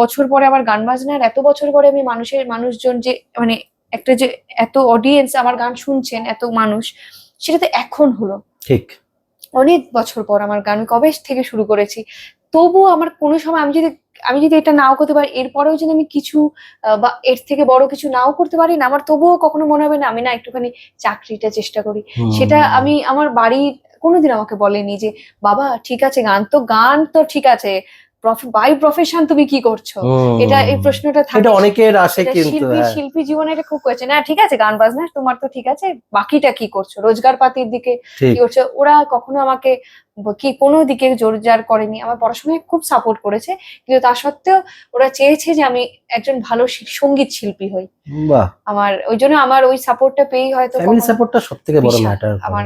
বছর পরে আমার গান বাজনার, এত বছর পরে আমি মানুষজন যে মানে একটা যে এত অডিয়েন্স আমার গান শুনছেন, এত মানুষ, সেটা তো এখন হলো। ঠিক, অনেক বছর পর আমার গান কবে থেকে শুরু করেছি, তবুও আমার কোনো সময় আমি যদি এটা নাও করতে পারি, এরপরেও যদি আমি কিছু বা এর থেকে বড় কিছু নাও করতে পারি না, আমার তবুও কখনো মনে হবে না আমি না একটুখানি চাকরিটা চেষ্টা করি। সেটা আমার বাড়ির কোনোদিন আমাকে বলেনি যে বাবা ঠিক আছে গান তো ঠিক আছে, বাই প্রফেশন তুমি কি করছো, এই প্রশ্নটা থাকে অনেকের আসে, কিন্তু শিল্পী জীবনে এটা খুব করেছে না। ঠিক আছে গান বাজনা তোমার তো ঠিক আছে, বাকিটা কি করছো, রোজগার পাতির দিকে কি করছো। ওরা কখনো আমাকে কি কোনো দিকে জোরজার করেনি, আমার পড়াশোনায় খুব সাপোর্ট করেছে, কিন্তু তা সত্ত্বেও ওরা চেয়েছে যে আমি একজন ভালো সঙ্গীত শিল্পী হই। আমার ওই জন্য আমার ওই সাপোর্টটা পেয়েই হয়তো ফ্যামিলি সাপোর্টটা সবথেকে বড় ম্যাটার। আমার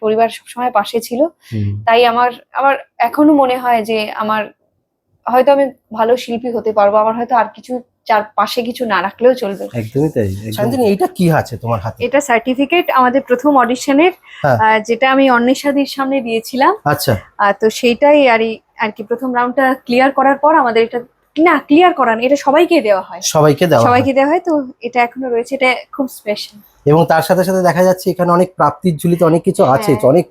পরিবার সবসময় পাশে ছিল, তাই আমার এখনো মনে হয় যে আমার হয়তো আমি ভালো শিল্পী হতে পারবো, আমার হয়তো আর কিছু চারপাশে কিছু না রাখলেও চলবে। একদমই তাই। শান্তনী, এটা কি আছে তোমার হাতে? এটা সার্টিফিকেট আমাদের প্রথম অডিশনের, যেটা আমি অন্বেষাদির সামনে দিয়েছিলাম। আচ্ছা, তো সেইটাই আর কি প্রথম রাউন্ডটা ক্লিয়ার করার পর আমাদের এটা না ক্লিয়ার করান, এটা সবাইকে দেওয়া হয়। তো এটা এখনো রয়েছে, এটা খুব স্পেশাল। এবং তার সাথে সাথে দেখা যাচ্ছে এখানে অনেক প্রাপ্তির ঝুলিতে অনেক কিছু আছে, অনেক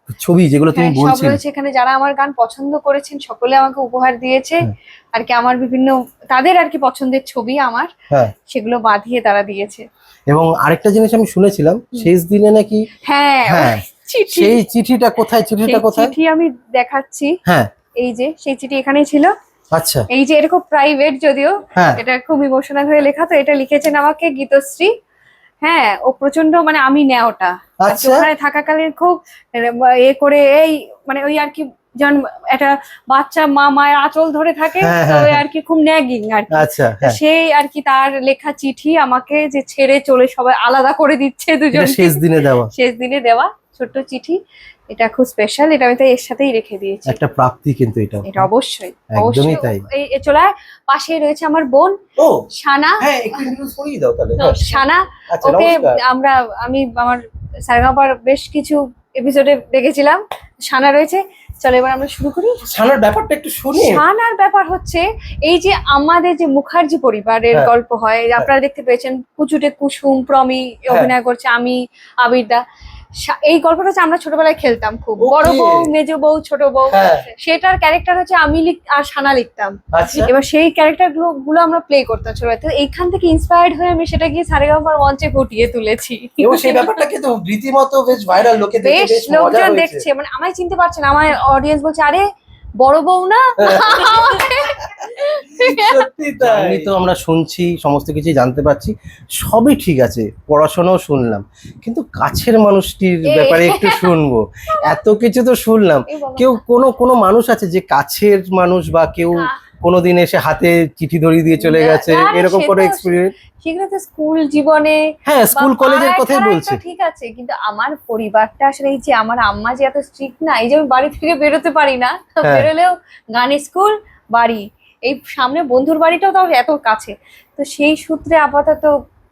ছবি যেগুলো তুমি হ্যাঁ, সব বলছিলে। রয়েছে এখানে। যারা আমার গান পছন্দ করেছেন সকলে আমাকে উপহার দিয়েছে হ্যাঁ। আর কি, আমার বিভিন্ন তাদের আর কি পছন্দের ছবি আমার, হ্যাঁ, সেগুলো বাঁধিয়ে তারা দিয়েছে। এবং আরেকটা জিনিস আমি শুনেছিলাম শেষ দিনে নাকি, হ্যাঁ, হ্যাঁ, চিঠি। সেই চিঠিটা কোথায়, চিঠিটা সেই কোথায়? চিঠি আমি দেখাচ্ছি, হ্যাঁ, এই যে সেই চিঠি এখানেই ছিল। আচ্ছা, এই যে এটা খুব প্রাইভেট যদিও, হ্যাঁ, এটা খুব ইমোশনাল হয়ে লেখা, তো এটা লিখেছেন আমাকে গীতশ্রী। হ্যাঁ, ও প্রচন্ড মানে আমি নেওটা আচ্ছা, ওখানে থাকাকালীন খুব এ করে এই মানে ওই আর কি, যেমন একটা বাচ্চা মায়ের আঁচল ধরে থাকে, হ্যাঁ, তো হ্যাঁ, ওই আর কি খুব ন্যাগিং আর কি। আচ্ছা, তো হ্যাঁ, সেই আর কি তার লেখা চিঠি আমাকে যে ছেড়ে চলে সবাই আলাদা করে দিচ্ছে এটা দুজন, শেষ দিনে দেওয়া শেষ দিনে দেওয়া ছোট্ট চিঠি। এটা খুব স্পেশাল, এটা আমি তাই এর সাথেই রেখে দিয়েছি। একটা প্রাপ্তি কিন্তু এটা। এটা অবশ্যই একদমই অবশ্যই তাই। এই চলে আয়। পাশেই রয়েছে আমার বোন ও সানা। হ্যাঁ, একটু ইন্ট্রোডিউস করিয়ে দাও তাহলে। তো সানা, আচ্ছা, ওকে নমস্কার। আমি আমার সারেগামাপার বেশ কিছু এপিসোডে দেখেছিলাম। সানা রয়েছে, চলো এবার আমরা শুরু করি। সানার ব্যাপারটা একটু শুনি। সানার ব্যাপার হচ্ছে এই যে আমাদের যে মুখার্জি পরিবারের হ্যাঁ। গল্প হয়, আপনারা দেখতে পেয়েছেন কুচুটে কুসুম প্রমি হ্যাঁ। অভিনয় করছে, আমি আবিরদা। এই গল্পটা হচ্ছে আমরা ছোটবেলায় খেলতাম খুব, Okay. বড় বউ মেজ বউ ছোট বউ, হ্যাঁ। সেটার ক্যারেক্টার হচ্ছে আমি আর সানা লিখতাম। আচ্ছা, এবার সেই ক্যারেক্টার গুলো আমরা প্লে করতাম ছোটবেলায়, তো এইখান থেকে ইন্সপায়ার্ড হয়ে আমি সেটা গিয়ে সারেগামাপার মঞ্চে ফুটিয়ে তুলেছি। এবং সেই ব্যাপারটা কিন্তু রীতিমতো বেশ ভাইরাল, লোকে দেখে বেশ বেশ মজা লোকজন হয়েছে। দেখছে, মানে আমায় চিনতে পারছে না, আমার অডিয়েন্স বলছে আরে বড় বউ না। সত্যি তাই। আমি তো আমরা শুনছি, সমস্ত কিছু জানতে পারছি, সবই ঠিক আছে, পড়াশোনাও শুনলাম, কিন্তু কাছের মানুষটির ব্যাপারে একটু শুনবো। এত কিছু তো শুনলাম, এই বলো কেউ না। কোনো মানুষ আছে যে কাছের মানুষ বা কেউ কোনোদিন এসে হাতে চিঠি ধরিয়ে দিয়ে চলে গেছে, না, না, এরকম সে কোনো তো- এক্সপেরিয়েন্স? সেগুলো তো স্কুল জীবনে, হ্যাঁ, বা স্কুল কলেজের পাড়ায় কথাই ঠাড়ায় বলছি। তো ঠিক আছে, কিন্তু আমার পরিবারটা আসলে এই যে আমার আম্মা যে এত স্ট্রিক্ট না, এই যে আমি বাড়ি থেকে বেরোতে পারি না, হ্যাঁ। বেরোলেও গানের স্কুল বাড়ি, এই সামনে বন্ধুর বাড়িটাও তাও এত কাছে, তো সেই সূত্রে আপাতত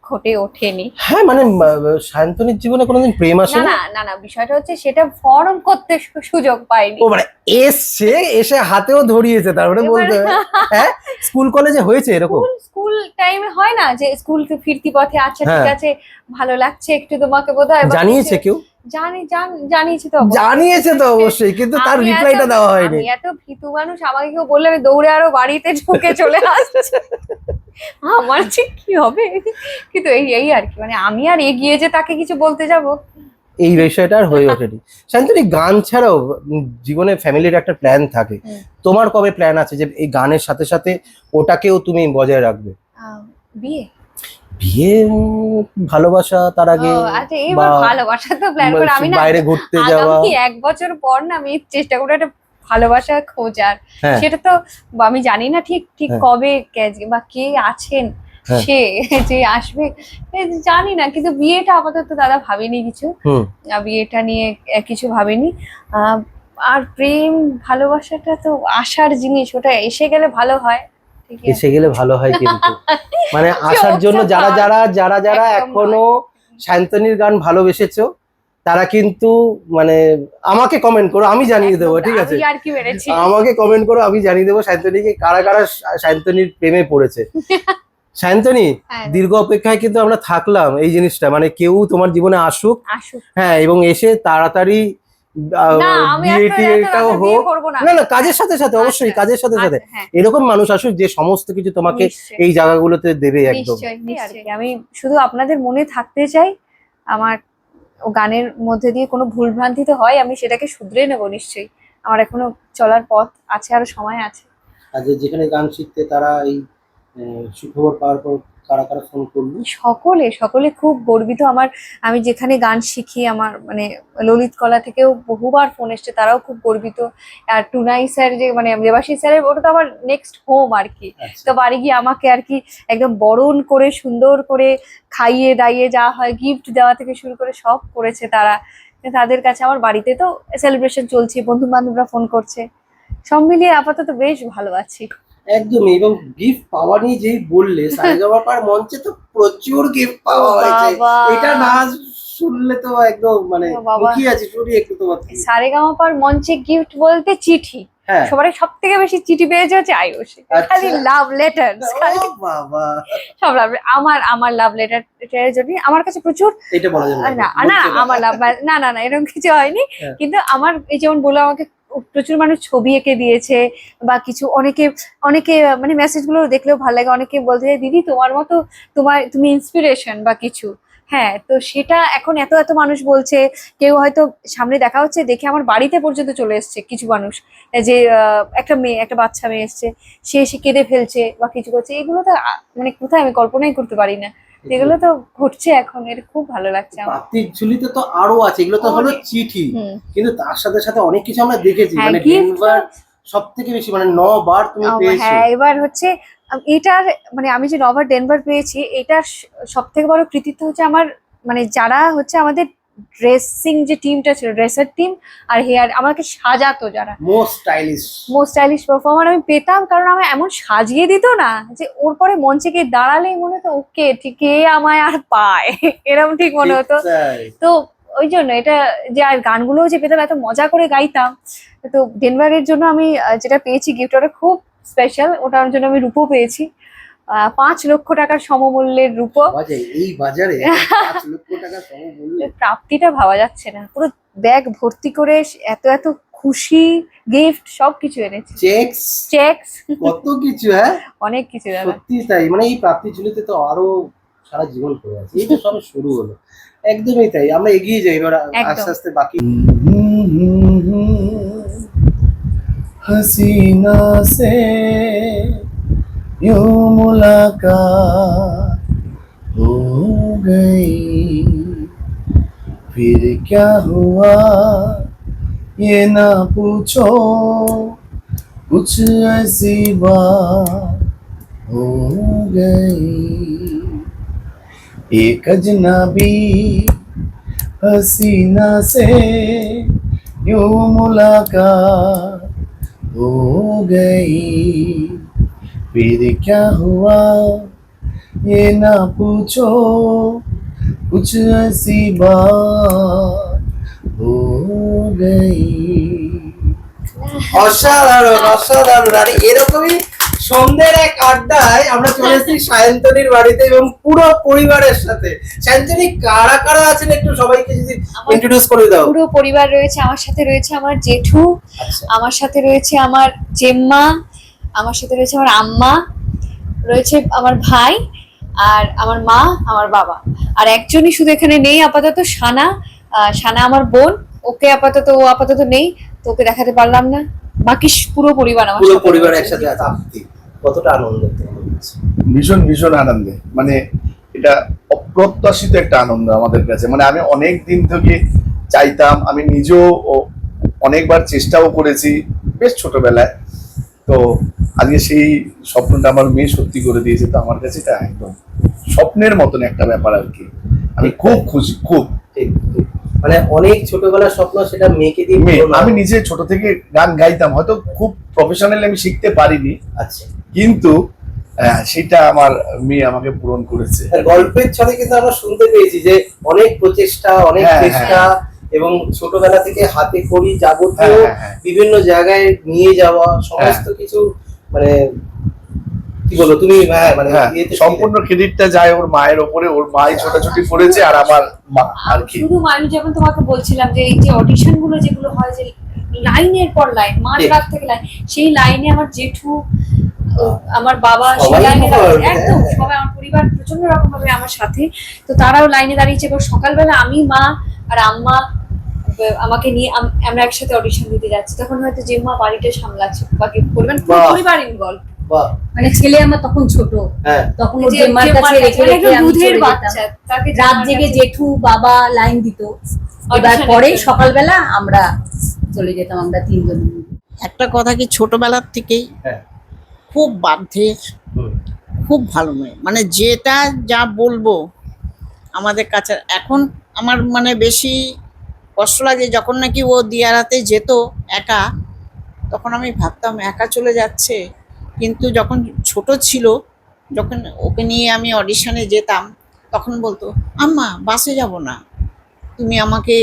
ঘটে ওঠেনি। হ্যাঁ, মানে সায়ন্তনীর জীবনে কোনোদিন প্রেম আসে না না? না না না, বিষয়টা হচ্ছে সেটা ফর্ম করতে সুযোগ পাইনি। ও মানে এসে হাতেও ধরিয়েছে, তার মানে বলতে এবার- হ্যাঁ, স্কুল কলেজে হয়েছে এরকম? স্কুল টাইমে হয় না যে স্কুল ফিরতি পথে, আচ্ছা ঠিক হ্যাঁ। আছে ভালো লাগছে একটু তোমাকে বোধহয়, বা জানিয়েছে কিছু- কেউ? জানিয়েছি তো অবশ্যই। জানিয়েছে তো অবশ্যই, কিন্তু তার আমি রিপ্লাইটা এত- দেওয়া হয়নি। আমি এত ভীতু মানুষ, আমাকে কেউ বললে আমি দৌড়ে আরো বাড়িতে ঢুকে চলে আসছে, আমার যে কি হবে। কিন্তু এই আর কি, মানে আমি আর এগিয়ে যে তাকে কিছু বলতে যাব। এই বিষয়টা আর হয়ে ওঠেনি। শান্তনী, গান ছাড়াও জীবনে ফ্যামিলির একটা প্ল্যান থাকে, হুম। তোমার কবে প্ল্যান আছে যে এই গানের সাথে সাথে ওটাকেও তুমি বজায় রাখবে? বিয়ে। বিয়ে, ভালোবাসা তার আগে, ও, আচ্ছা এইবার বা ভালোবাসা তো প্ল্যান করে আমি না বাইরে ঘুরতে যাওয়া? আগামী 1 বছর পর না আমি চেষ্টা করবো একটা ভালোবাসা খোঁজার। হ্যাঁ, সেটা তো আমি জানি না ঠিক হ্যাঁ। কবে বা কে আছেন হ্যাঁ। সে যে আসবে, জানি না, কিন্তু বিয়েটা আপাতত দাদা ভাবিনি কিছু, হুম, বিয়েটা নিয়ে কিছু ভাবিনি। আর প্রেম ভালোবাসাটা তো আশার জিনিস, ওটা এসে গেলে ভালো হয়, ঠিক আছে। এসে গেলে ভালো হয় কিন্তু মানে আসার জন্য যারা যারা একদম এখনো শান্তনীর গান ভালোবেসেছো, তারা কিন্তু মানে আমাকে কমেন্ট করো, আমি জানিয়ে দেবো, ঠিক আছে? আমি আর কি বেড়েছি। আমাকে কমেন্ট করো, আমি জানিয়ে দেবো শান্তনীকে কারা কারা শান্তনীর প্রেমে পড়েছে। শান্তনী, হ্যাঁ, দীর্ঘ অপেক্ষায় কিন্তু আমরা থাকলাম এই জিনিসটা, মানে কেউ তোমার জীবনে আসুক, আসুক। হ্যাঁ, এবং এসে তাড়াতাড়ি না আমি বিয়ে এত টিয়েটাও রাতে বিয়ে হোক। করবো না। না না, কাজের সাথে সাথে, অবশ্যই আচ্ছা, কাজের সাথে সাথে আচ্ছা, হ্যাঁ, এরকম মানুষ আসুক যে সমস্ত কিছু তোমাকে নিশ্চয়ই। এই জায়গাগুলোতে দেবে একদম। নিশ্চয়ই নিশ্চয়ই, আমি শুধু আপনাদের মনে থাকতে চাই, আমার ও গানের মধ্যে দিয়ে কোনো ভুলভ্রান্তি তো হয়, আমি সেটাকে শুধরে নেব নিশ্চয়ই, আমার এখনো চলার পথ আছে, আরো সময় আছে। আর যেখানে গান শিখতে তারা এই সুখবর পাওয়ার পর কারা কারা ফোন করলো? সকলে খুব গর্বিত আমার, আমি যেখানে গান শিখি, আমার মানে ললিত কলা থেকেও বহুবার ফোন এসছে, তারাও খুব গর্বিত। আর টুনাই স্যার যে মানে দেবাশিস স্যারের, ওটা তো আমার নেক্সট হোম আর কি, তো বাড়ি গিয়ে আমাকে আর কি একদম বরণ করে সুন্দর করে খাইয়ে দাইয়ে যা হয়, গিফট দেওয়া থেকে শুরু করে সব করেছে তারা। তাদের কাছে আমার বাড়িতে তো সেলিব্রেশন চলছে, বন্ধু বান্ধবরা ফোন করছে, সব মিলিয়ে আপাতত বেশ ভালো আছি। একদমই। এবং গিফট পাওয়া নিয়ে যেই বললে, সারেগামাপার মঞ্চে তো প্রচুর গিফট পাওয়া হয়েছে, বাবা। এটা না শুনলে তো একদম মানে ও বাবা। মুখিয়ে আছি, শুনি একটু তোমার থেকে। সারেগামাপার মঞ্চে গিফট বলতে চিঠি, হ্যাঁ। সবার সব থেকে বেশি চিঠি পেয়েছে হচ্ছে আয়ুষ, খালি লাভ লেটার, ও বাবা, সব লাভ। আমার লাভ লেটার জন্য আমার কাছে প্রচুর, এটা বলা যাবে না না আমার লাভ, না না না এরকম কিছু হয়নি, হ্যাঁ। কিন্তু আমার এই যেমন বললো আমাকে প্রচুর মানুষ ছবি এঁকে দিয়েছে বা কিছু, অনেকে অনেকে মানে মেসেজ গুলো দেখলেও ভালো লাগে, অনেকে বলতে চায় দিদি তোমার মতো, তুমি ইন্সপিরেশন বা কিছু। হ্যাঁ, তো সেটা এখন এত এত মানুষ বলছে, কেউ হয়তো সামনে দেখা হচ্ছে দেখে আমার বাড়িতে পর্যন্ত চলে এসছে কিছু মানুষ, যে একটা মেয়ে, একটা বাচ্চা মেয়ে এসছে, সে এসে কেঁদে ফেলছে বা কিছু করছে, এগুলো তো মানে কোথায় আমি কল্পনাই করতে পারি না, এগুলো তো ঘটছে এখন, এটা খুব ভালো লাগছে আমার। প্রাপ্তির ঝুলিতে তো আরো আছে, এগুলো তো হলো চিঠি, কিন্তু তার সাথে সাথে অনেক কিছু আমরা দেখেছি, হ্যাঁ, মানে gift ডেনভার সব থেকে বেশি, মানে 9 বার তুমি পেয়েছো। হ্যাঁ, এবার হচ্ছে এটার মানে আমি যে 9 বার ডেনভার পেয়েছি, এটার সব থেকে বড় কৃতিত্ব হচ্ছে আমার, মানে যারা হচ্ছে আমাদের ড্রেসিং যে টিমটা ছিল, ড্রেসার টিম আর হেয়ার, আমাকে সাজাতো যারা, মোস্ট স্টাইলিশ পারফর্মার আমি পেতাম, কারণ আমার এমন সাজিয়ে দিত না যে ওর পরে মঞ্চে গিয়ে দাঁড়ালেই মনে হতো ওকে ঠিক, কে আমায় আর পায়, এরকম ঠিক মনে হতো। তো ওই জন্য এটা যে, আর গানগুলোও যে পেতাম, এত মজা করে গাইতাম। তো ডেনভারের জন্য আমি যেটা পেয়েছি গিফট, ওটা খুব স্পেশাল, ওটার জন্য আমি রূপো পেয়েছি, 5 লক্ষ টাকার সমমূল্যের রূপো। এই বাজারে 5 লক্ষ টাকা সমমূল্য, প্রাপ্তিটা ভাবা যাচ্ছে না, পুরো ব্যাগ ভর্তি করে এত এত খুশি, গিফট সবকিছু এনেছি, চেকস কত কিছু, হ্যাঁ অনেক কিছু দাদা। সত্যি তাই, মানে এই প্রাপ্তি ঝুলিতে তো আরো সারা জীবন পড়ে আছে, এই তো সবে শুরু হলো, একদমই তাই, আমরা এগিয়ে যাই এবার আস্তে আস্তে বাকি। হাসিনা সে यूं मुलाकात हो गई, फिर क्या हुआ ये ना पूछो, कुछ ऐसी बात हो गई, एक अजनबी हसीना से यूं मुलाकात हो गई, फिर क्या हुआ ये ना पूछो, कुछ ऐसी बात हो गई। অসাধারণ অসাধারণ। আর এরকমই সন্ধ্যের এক আড্ডায় আমরা চলে এসেছি সায়ন্তনীর বাড়িতে এবং পুরো পরিবারের সাথে। সায়ন্তনী, কারা কারা আছেন একটু সবাইকে যদি ইন্ট্রোডিউস করে দাও। পুরো পরিবার রয়েছে আমার সাথে, রয়েছে আমার জেঠু, আমার সাথে রয়েছে আমার জেম্মা, আমার সাথে রয়েছে আমার আম্মা, রয়েছে আমার ভাই, আর আমার মা, আমার বাবা, আর একজনই শুধু এখানে নেই আপাতত, সানা। সানা আমার বোন, ওকে ও আপাতত নেই, তো ওকে দেখাতে পারলাম না। বাকি পুরো পরিবার আমার পুরো সাথে পরিবার রয়েছে। একসাথে আছে। কতটা আনন্দ? ভীষণ ভীষণ আনন্দে, মানে এটা অপ্রত্যাশিত একটা আনন্দ আমাদের কাছে। মানে আমি অনেক দিন থেকে চাইতাম, আমি নিজেও অনেকবার চেষ্টাও করেছি বেশ ছোটবেলায়, তো আজকে সেই স্বপ্নটা আমার মেয়ে সত্যি করে দিয়েছে। তো আমার কাছে এটা একদম স্বপ্নের মতন একটা ব্যাপার আর কি। আমি খুব খুশি, খুব। মানে অনেক ছোটবেলার স্বপ্ন, সেটা মেয়েকে দিয়ে আমি নিজে ছোট থেকে গান গাইতাম, হয়তো খুব প্রফেশনালি আমি শিখতে পারিনি, আচ্ছা, কিন্তু সেটা আমার মেয়ে আমাকে পূরণ করেছে। গল্পের ছলে কিন্তু আমরা শুনতে পেয়েছি যে অনেক প্রচেষ্টা, অনেক চেষ্টা, এবং ছোটবেলা থেকে হাতে খড়ি যাবতীয় বিভিন্ন জায়গায় নিয়ে যাওয়া, সমস্ত কিছু, মানে কি বলবো তুমি, মানে সম্পূর্ণ ক্রেডিটটা যায় ওর মায়ের ওপরে। ওর মাই ছোটাছুটি করেছে আর আমার মা আর কি। শুধু আমি যেমন তোমাকে বলছিলাম যে এই যে অডিশন গুলো যেগুলো হয়, যে লাইনের পর লাইন, মাঝরাত থেকে লাইন, সেই লাইনে আমার জেঠু, আমার বাবা, সেই লাইনে একদম সবাই, আমার পরিবার প্রচন্ড রকম ভাবে আমার সাথে, তো তারাও লাইনে দাঁড়িয়েছে। এবার সকালবেলা আমি, মা আর আম্মা আমাকে নিয়ে আমরা একসাথে অডিশন দিতে যাচ্ছি, তখন হয়তো জেম্মা বাড়িটা সামলাচ্ছে, বাকি পরিবার ইনভলভ। মানে ছেলে আমার তখন ছোট, তখন ওর জেম্মার কাছে রেখে রেখে আমি দুধের বাচ্চা, তাকে রাত জেগে জেঠু বাবা লাইন দিত, এবার পরে সকালবেলা আমরা চলে যেতাম, আমরা তিনজন। একটা কথা কি, ছোটবেলার থেকেই খুব বাধ্যের, খুব ভালো মেয়ে, মানে যেটা যা বলবো আমাদের কাছে। এখন আমার মানে বেশি কষ্ট লাগে যখন নাকি ও দিয়ারাতে যেত একা, তখন আমি ভাবতাম একা চলে যাচ্ছে, কিন্তু যখন ছোট ছিল, যখন ওকে নিয়ে আমি অডিশনে যেতাম, তখন বলতো আম্মা বাসে যাব না, তুমি আমাকে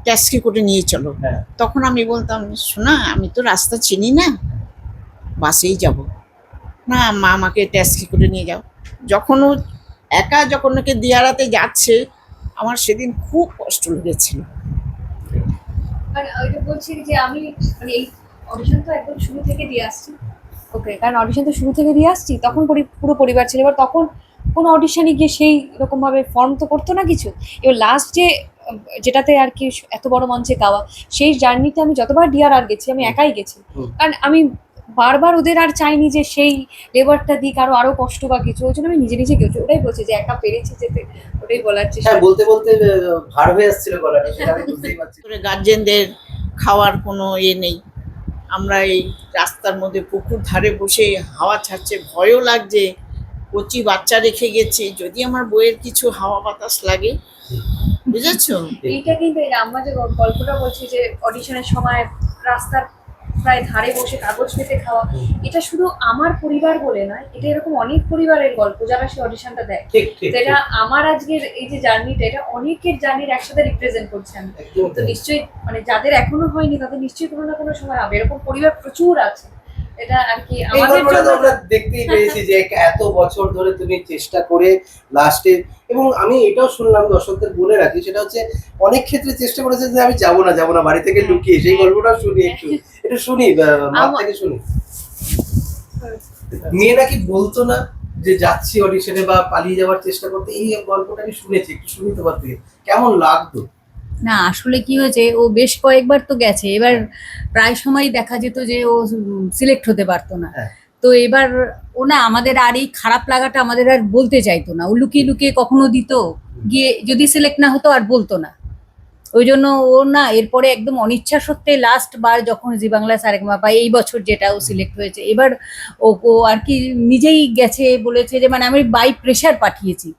ট্যাক্সি করে নিয়ে চলো। হ্যাঁ। তখন আমি বলতাম, শোনা আমি তো রাস্তা চিনি না, বাসেই যাব। না মা আমাকে ট্যাক্সি করে নিয়ে যাও। যখন ও একা যখন ওকে দিয়ারাতে যাচ্ছে, আমার সেদিন খুব কষ্ট লেগেছিল। আর ওইটা বলছি যে আমি মানে এই অডিশন তো একদম শুরু থেকে দিয়ে আসছি। ওকে, কারণ অডিশন তো শুরু থেকে দিয়ে আসছি, তখন পুরো পরিবার ছিল। এবার তখন কোনো অডিশনে গিয়ে সেই রকম ভাবে ফর্ম তো করতো না কিছু। এবার লাস্ট যে যেটাতে আর কি এত বড় মঞ্চে গাওয়া, সেই জার্নিতে আমি যতবার ডিআরআর গেছি আমি একাই গেছি। কারণ আমি বারবার ওদের আর চাইনি যে সেই লেবারটা দিক আরো কষ্ট বা কিছু, ওই জন্য আমি নিজে নিজে গেছি। ওটাই বলছি যে একা পেরেছি যেতে, ওটাই বলার চেষ্টা। হ্যাঁ, বলতে বলতে ভার হয়ে আসছিল গলাটা, সেটা আমি বুঝতেই পারছি। গার্জেনদের খাওয়ার কোনো নেই। আমরা এই রাস্তার মধ্যে পুকুর ধারে বসে হাওয়া ছাড়ছে, ভয়ও লাগছে, কচি বাচ্চা রেখে গেছি, যদি আমার বইয়ের কিছু হাওয়া বাতাস লাগে, বুঝেছো? এইটা কিন্তু এই আম্মা যে গল্পটা বলছি যে অডিশনের সময় রাস্তার প্রায় ধারে বসে কাগজ পেতে খাওয়া, এটা শুধু আমার পরিবার বলে নয়, এটা এরকম অনেক পরিবারের গল্প যারা সেই অডিশনটা দেয়। ঠিক ঠিক। তো এটা আমার আজকের এই যে জার্নিটা, এটা অনেকের জার্নির একসাথে রিপ্রেজেন্ট করছে আমি। একদম তো নিশ্চয়ই মানে যাদের এখনো হয়নি তাদের নিশ্চয়ই কোনো না কোনো সময় হবে, এরকম পরিবার প্রচুর আছে। এটা আর কি এই আমাদের গল্পটা তো জন্য আমরা দেখতেই পেয়েছি যে এত বছর ধরে তুমি চেষ্টা করে লাস্টে, এবং আমি এটাও শুনলাম, দর্শকদের বলে রাখি, সেটা হচ্ছে অনেক ক্ষেত্রে চেষ্টা করেছে যে আমি যাবো না বাড়ি থেকে লুকিয়ে, সেই গল্পটা শুনি একটু শুনি, মা থেকে শুনি। মেয়ে নাকি বলতো না যে যাচ্ছি অডিশনে বা পালিয়ে যাওয়ার চেষ্টা করতে, এই গল্পটা আমি শুনেছি, একটু শুনি তোমার থেকে, কেমন লাগতো? না আসলে কি হয়েছে, ও বেশ কয়েকবার তো গেছে, এবার প্রায় সময় দেখা যেত যে ও সিলেক্ট হতে পারতো না। হ্যাঁ। তো এবার ও না আমাদের আর এই খারাপ লাগাটা আমাদের আর বলতে চাইতো না, ও লুকিয়ে লুকিয়ে কখনো দিত, গিয়ে যদি সিলেক্ট না হতো আর বলতো না। ওই জন্য ও না এরপরে একদম অনিচ্ছা সত্ত্বে লাস্ট বার যখন জি বাংলা সারেগামা বা এই বছর যেটা ও সিলেক্ট হয়েছে, এবার ও আর কি নিজেই গেছে, বলেছে যে মানে আমি বাই প্রেশার পাঠিয়েছি।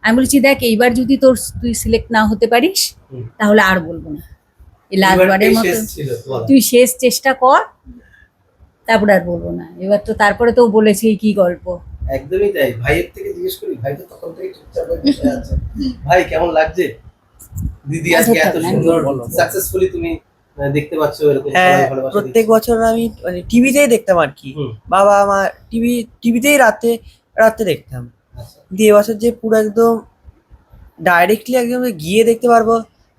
আমি বলেছি দেখ এইবার যদি তুই সিলেক্ট না হতে পারিস তাহলে আর বলবো না, এই লাস্টবারের মতো তুই শেষ চেষ্টা কর, তারপরে আর বলবো না। এবার তো তারপরে তো বলেছে কি গল্প। একদমই তাই। ভাইয়ের থেকে জিজ্ঞেস করি, ভাই তো তখন থেকে চুপচাপ হয়ে বসে আছে। ভাই কেমন লাগছে দিদি আজকে এত সুন্দর সাকসেসফুলি তুমি দেখতে পাচ্ছ, এরকম সবাই ভালোবাসা প্রত্যেক দিচ্ছে। বছর আমি মানে টিভিতেই দেখতাম আর কি, বাবা আমার টিভিতেই রাতে রাতে দেখতাম। আচ্ছা। দিয়ে এবছর যে পুরো একদম ডাইরেক্টলি একদম গিয়ে দেখতে পারবো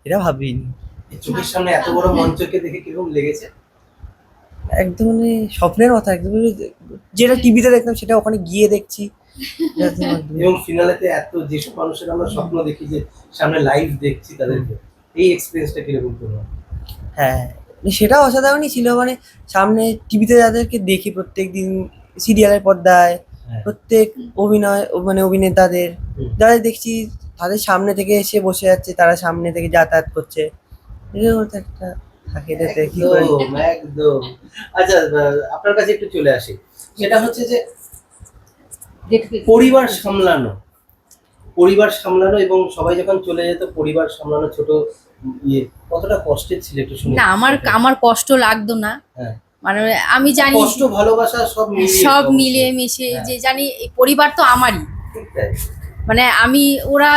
এটা ভাবিনি। এই চোখের সামনে এত বড় মঞ্চকে দেখে কিরকম লেগেছে? একদম মানে স্বপ্নের কথা, একদম যেটা টিভিতে দেখতাম সেটা ওখানে গিয়ে দেখছি। এবং ফিনালেতে এত যেসব মানুষের আমরা স্বপ্ন দেখি যে সামনে লাইভ দেখছি তাদেরকে, এই এক্সপেরিয়েন্সটা কিরকম তোমার? হ্যাঁ সেটা অসাধারণই ছিল, মানে সামনে টিভিতে যাদেরকে দেখি প্রত্যেক দিন সিরিয়ালের পর্দায়, প্রত্যেক অভিনেতাদের যারা দেখছি তাদের সামনে থেকে এসে বসে যাচ্ছে, তারা সামনে থেকে যাতায়াত করছে, এরকম তো একটা থাকে, এটাতে কি করে। একদম একদম। আচ্ছা, আপনার কাছে একটু চলে আসি, সেটা হচ্ছে যে পরিবার সামলানো এবং সবাই যখন চলে যেত পরিবার সামলানো, ছোট কতটা কষ্টের ছিল একটু শুনি। না আমার কষ্ট লাগতো না। হ্যাঁ। মানে আমি জানি কষ্ট ভালোবাসা সব মিলিয়ে মিশে হ্যাঁ। যে জানি এই পরিবার তো আমারই। ঠিক তাই। মানে ওরা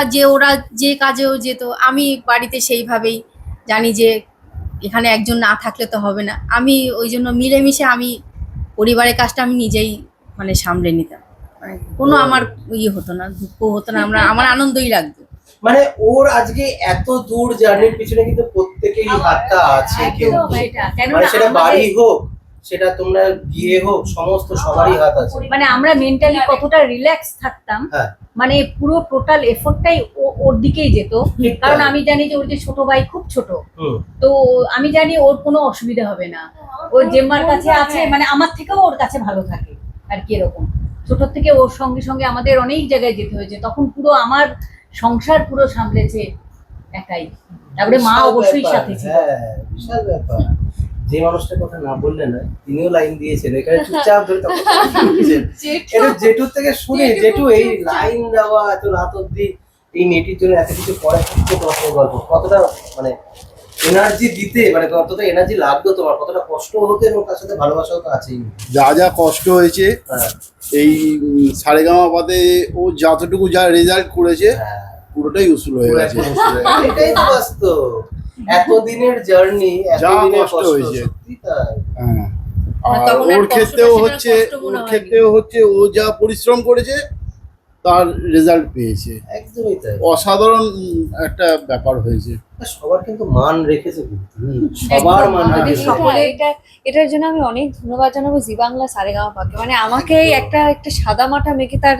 যে কাজেও যেত, আমি বাড়িতে সেইভাবেই জানি যে এখানে একজন না থাকলে তো হবে না। আমি ওই জন্য মিলেমিশে আমি পরিবারের কাজটা আমি নিজেই মানে সামলে নিতাম। মানে কোনো আমার হতো না, দুঃখ হতো না, আমার আনন্দই লাগতো। মানে ওর আজকে এত দূর জার্নির পিছনে কিন্তু প্রত্যেকেরই হাতটা আছে, কিন্তু মানে সেটা বাড়ি হোক, সেটা তোমরা গিয়ে হোক, সমস্ত সবারই হাত আছে। মানে আমরা মেন্টালি কতটা রিল্যাক্স থাকতাম, হ্যাঁ। মানে পুরো টোটাল এফোর্টটাই ওর দিকেই যেত। ঠিক কারণ তাই। আমি জানি যে ওর যে ছোট ভাই খুব ছোট, হুম। তো আমি জানি ওর কোনো অসুবিধা হবে না, ওর জেম্মার কাছে আছে, মানে আমার থেকেও ওর কাছে ভালো থাকে আর কি। এরকম ছোট থেকে ওর সঙ্গে সঙ্গে আমাদের অনেক জায়গায় যেতে হয়েছে, তখন পুরো আমার সংসার পুরো সামলেছে একাই, তারপরে মা বিশাল অবশ্যই ব্যাপার, সাথে ছিল। হ্যাঁ, বিশাল ব্যাপার। যে মানুষটার কথা না বললে না, তিনিও লাইন দিয়েছেন এখানে চুপচাপ ধরে তখন শুনছেন। এটা জেঠুর থেকে শুনে, জেঠু এই লাইন দেওয়া এত রাত অব্দি এই মেয়েটির জন্য এত কিছু করে, তোমার সঙ্গে গল্প কতটা মানে এনার্জি দিতে, মানে কতটা এনার্জি লাগতো তোমার, কতটা কষ্ট হতো, এবং তার সাথে ভালোবাসাও তো আছেই। যা যা কষ্ট হয়েছে হ্যাঁ। এই সারেগামা পাতে ও যতটুকু যা রেজাল্ট করেছে হ্যাঁ। পুরোটাই উসুল হয়ে গেছে। এটাই তো বাস্তব। এতদিনের জার্নি, যা এতদিনের কষ্ট কষ্ট হয়েছে। সত্যি তাই। হ্যাঁ। মানে আর তখন আর ওর কষ্টটা ক্ষেত্রেও সেটা হচ্ছে কষ্ট মনে ওর হয়নি। ক্ষেত্রেও হচ্ছে ও যা পরিশ্রম করেছে তার রেজাল্ট পেয়েছে। একদমই তাই। অসাধারণ একটা ব্যাপার হয়েছে। সবার কিন্তু মান রেখেছে কিন্তু। সবার মান আমাদের রেখেছে। সকলে- এটার জন্য আমি অনেক ধন্যবাদ জানাবো জি বাংলা সারেগামাপাকে, মানে আমাকে একটা সাদা মাটা মেয়েকে তার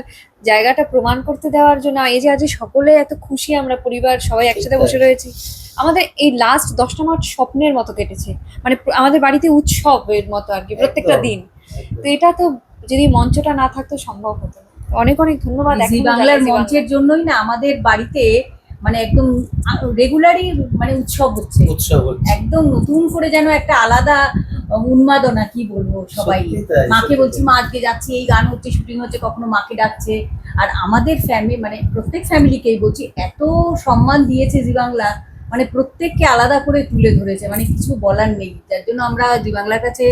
জায়গাটা প্রমাণ করতে দেওয়ার জন্য। এই যে আজ সকলে এত খুশি, আমরা পরিবার সবাই একসাথে বসে রয়েছি, আমাদের এই লাস্ট 10টা মাস স্বপ্নের মতো কেটেছে, মানে আমাদের বাড়িতে উৎসবের মতো আর কি প্রত্যেকটা একদম, দিন। একদম। তো এটা তো যদি মঞ্চটা না থাকতো সম্ভব হতো না। অনেক অনেক ধন্যবাদ জি এখনো বাংলার জানাই জি মঞ্চের জন্যই না আমাদের বাড়িতে মানে একদম রেগুলারই মানে উৎসব হচ্ছে, উৎসব হচ্ছে। একদম নতুন করে যেন একটা আলাদা উন্মাদনা, কি বলবো সবাই। সত্যি তাই, মাকে সত্যি বলছি তাই। মা আজকে যাচ্ছি, এই গান হচ্ছে, শুটিং হচ্ছে, কখনো মাকে ডাকছে। আর আমাদের ফ্যামিলি মানে প্রত্যেক ফ্যামিলিকেই বলছি এত সম্মান দিয়েছে জি বাংলা, মানে প্রত্যেককে আলাদা করে তুলে ধরেছে, মানে কিছু বলার নেই। যার জন্য আমরা জি বাংলার কাছে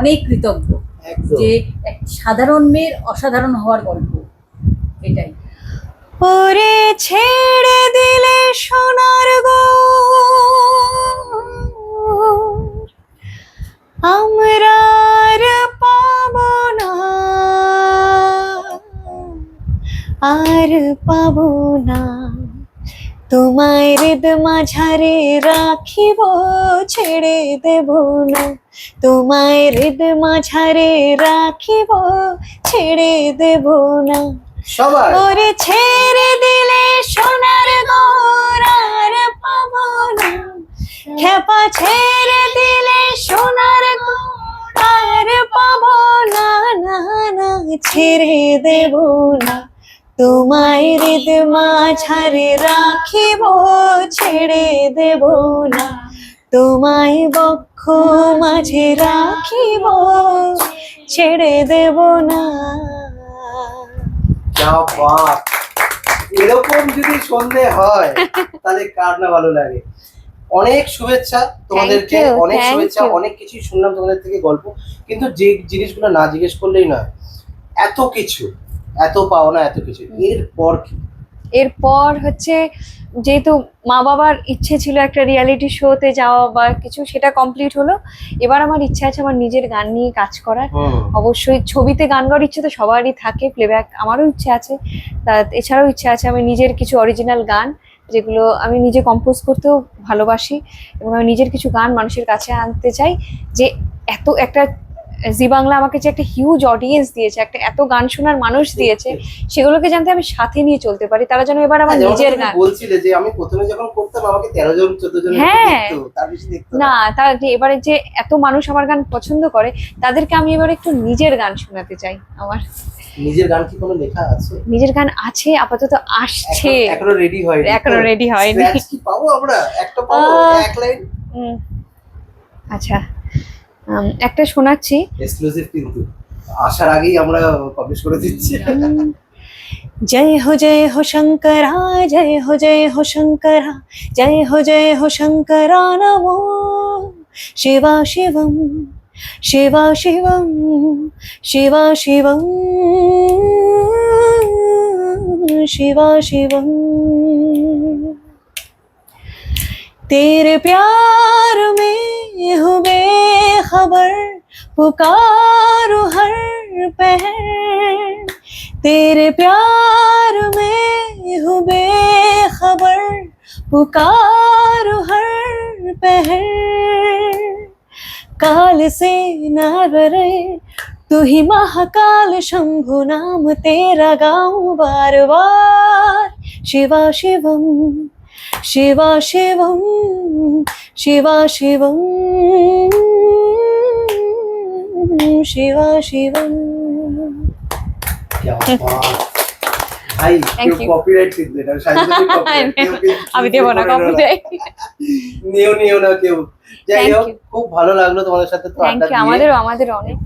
অনেক কৃতজ্ঞ একদম। যে এক সাধারণ মেয়ের অসাধারণ হওয়ার গল্প এটাই। ওরে ছেড়ে দিলে সোনার গো আমরা আর পাবো না, আর পাবো না, তোমায় হৃদ মাঝারে রাখিব, ছেড়ে দেব না, তোমায় হৃদ মাঝারে রাখিব, ছেড়ে দেব না। সবাই ওরে ছেড়ে দিলে সোনার গোরার পাবো না, খেপা ছেড়ে দিলে সোনার গোরার পাবো না, না না ছেড়ে দেব না, তোমায় হৃদ মাঝারে রাখিব, ছেড়ে দেব না, তোমায় বক্ষ মাঝে রাখিব, ছেড়ে দেব না। যা বাত! এরকম যদি সন্ধে হয় তাহলে কার না ভালো লাগে। অনেক শুভেচ্ছা তোমাদেরকে, Thank you, অনেক thank শুভেচ্ছা, you. অনেক কিছুই শুনলাম তোমাদের থেকে গল্প, কিন্তু যে জিনিসগুলো না জিজ্ঞেস করলেই নয়, এত কিছু, এত পাওনা, এত কিছু, এরপর কি? এরপর হচ্ছে যেহেতু মা বাবার ইচ্ছে ছিল একটা রিয়ালিটি শোতে যাওয়া বা কিছু, সেটা কমপ্লিট হলো। এবার আমার ইচ্ছা আছে আমার নিজের গান নিয়ে কাজ করার। অবশ্যই ছবিতে গান গাওয়ার ইচ্ছে তো সবারই থাকে, প্লেব্যাক আমারও ইচ্ছে আছে, তা এছাড়াও ইচ্ছে আছে আমি নিজের কিছু অরিজিনাল গান, যেগুলো আমি নিজে কম্পোজ করতেও ভালোবাসি, এবং আমি নিজের কিছু গান মানুষের কাছে আনতে চাই। যে এত একটা জি বাংলা আমাকে যে একটা হিউজ অডিয়েন্স দিয়েছে, একটা এত গান শোনার মানুষ দিয়েছে, সেগুলোকে জানতে আমি সাথে নিয়ে চলতে পারি, তারা যেন এবার আমার যেমন নিজের তুমি গান। বলছিলে যে আমি প্রথমে যখন করতাম আমাকে 13 জন 14 জন হ্যাঁ। দেখতো, তার বেশি দেখতো না। না তার যে এবারে যে এত মানুষ আমার গান পছন্দ করে, তাদেরকে আমি এবার একটু নিজের গান শোনাতে চাই। আমার নিজের গান কি কোনো লেখা আছে? নিজের গান আছে, আপাতত আসছে, এখনো রেডি হয়নি। এখনো ready হয়নি। Scratch কি পাবো আমরা? একটা পাবো, এক লাইন উম, আচ্ছা একটা শোনাচ্ছি। এক্সক্লুসিভ, কিন্তু আসার আগেই আমরা পাবলিশ করে দিচ্ছি। जय हो शंकरा, जय हो शंकरा, जय हो शंकरा, नमो शिवा शिवम, शिवा शिवम, शिवा शिवम, शिवा शिवम। तेरे प्यार में हूँ बेखबर, पुकारो हर पहर, तेरे प्यार में हूँ बेखबर, पुकारो हर पहर, काल से न डरे तू ही महाकाल, शंभु नाम तेरा गाऊं बार बार, शिवा शिवम, शिवा शिवम, शिवा शिवम, शिवा शिवम। क्या बात! ভাই Thank কেউ you. কপিরাইট কিন্তু এটা সাহিত্যিক copyright, কেউ কিন্তু আমি দেবো না কপিরাইট। নিও না কেউ। যাই Thank হোক, you. খুব ভালো লাগলো তোমাদের সাথে তো থ্যাংক আড্ডা ইউ, দিয়ে। আমাদেরও অনেক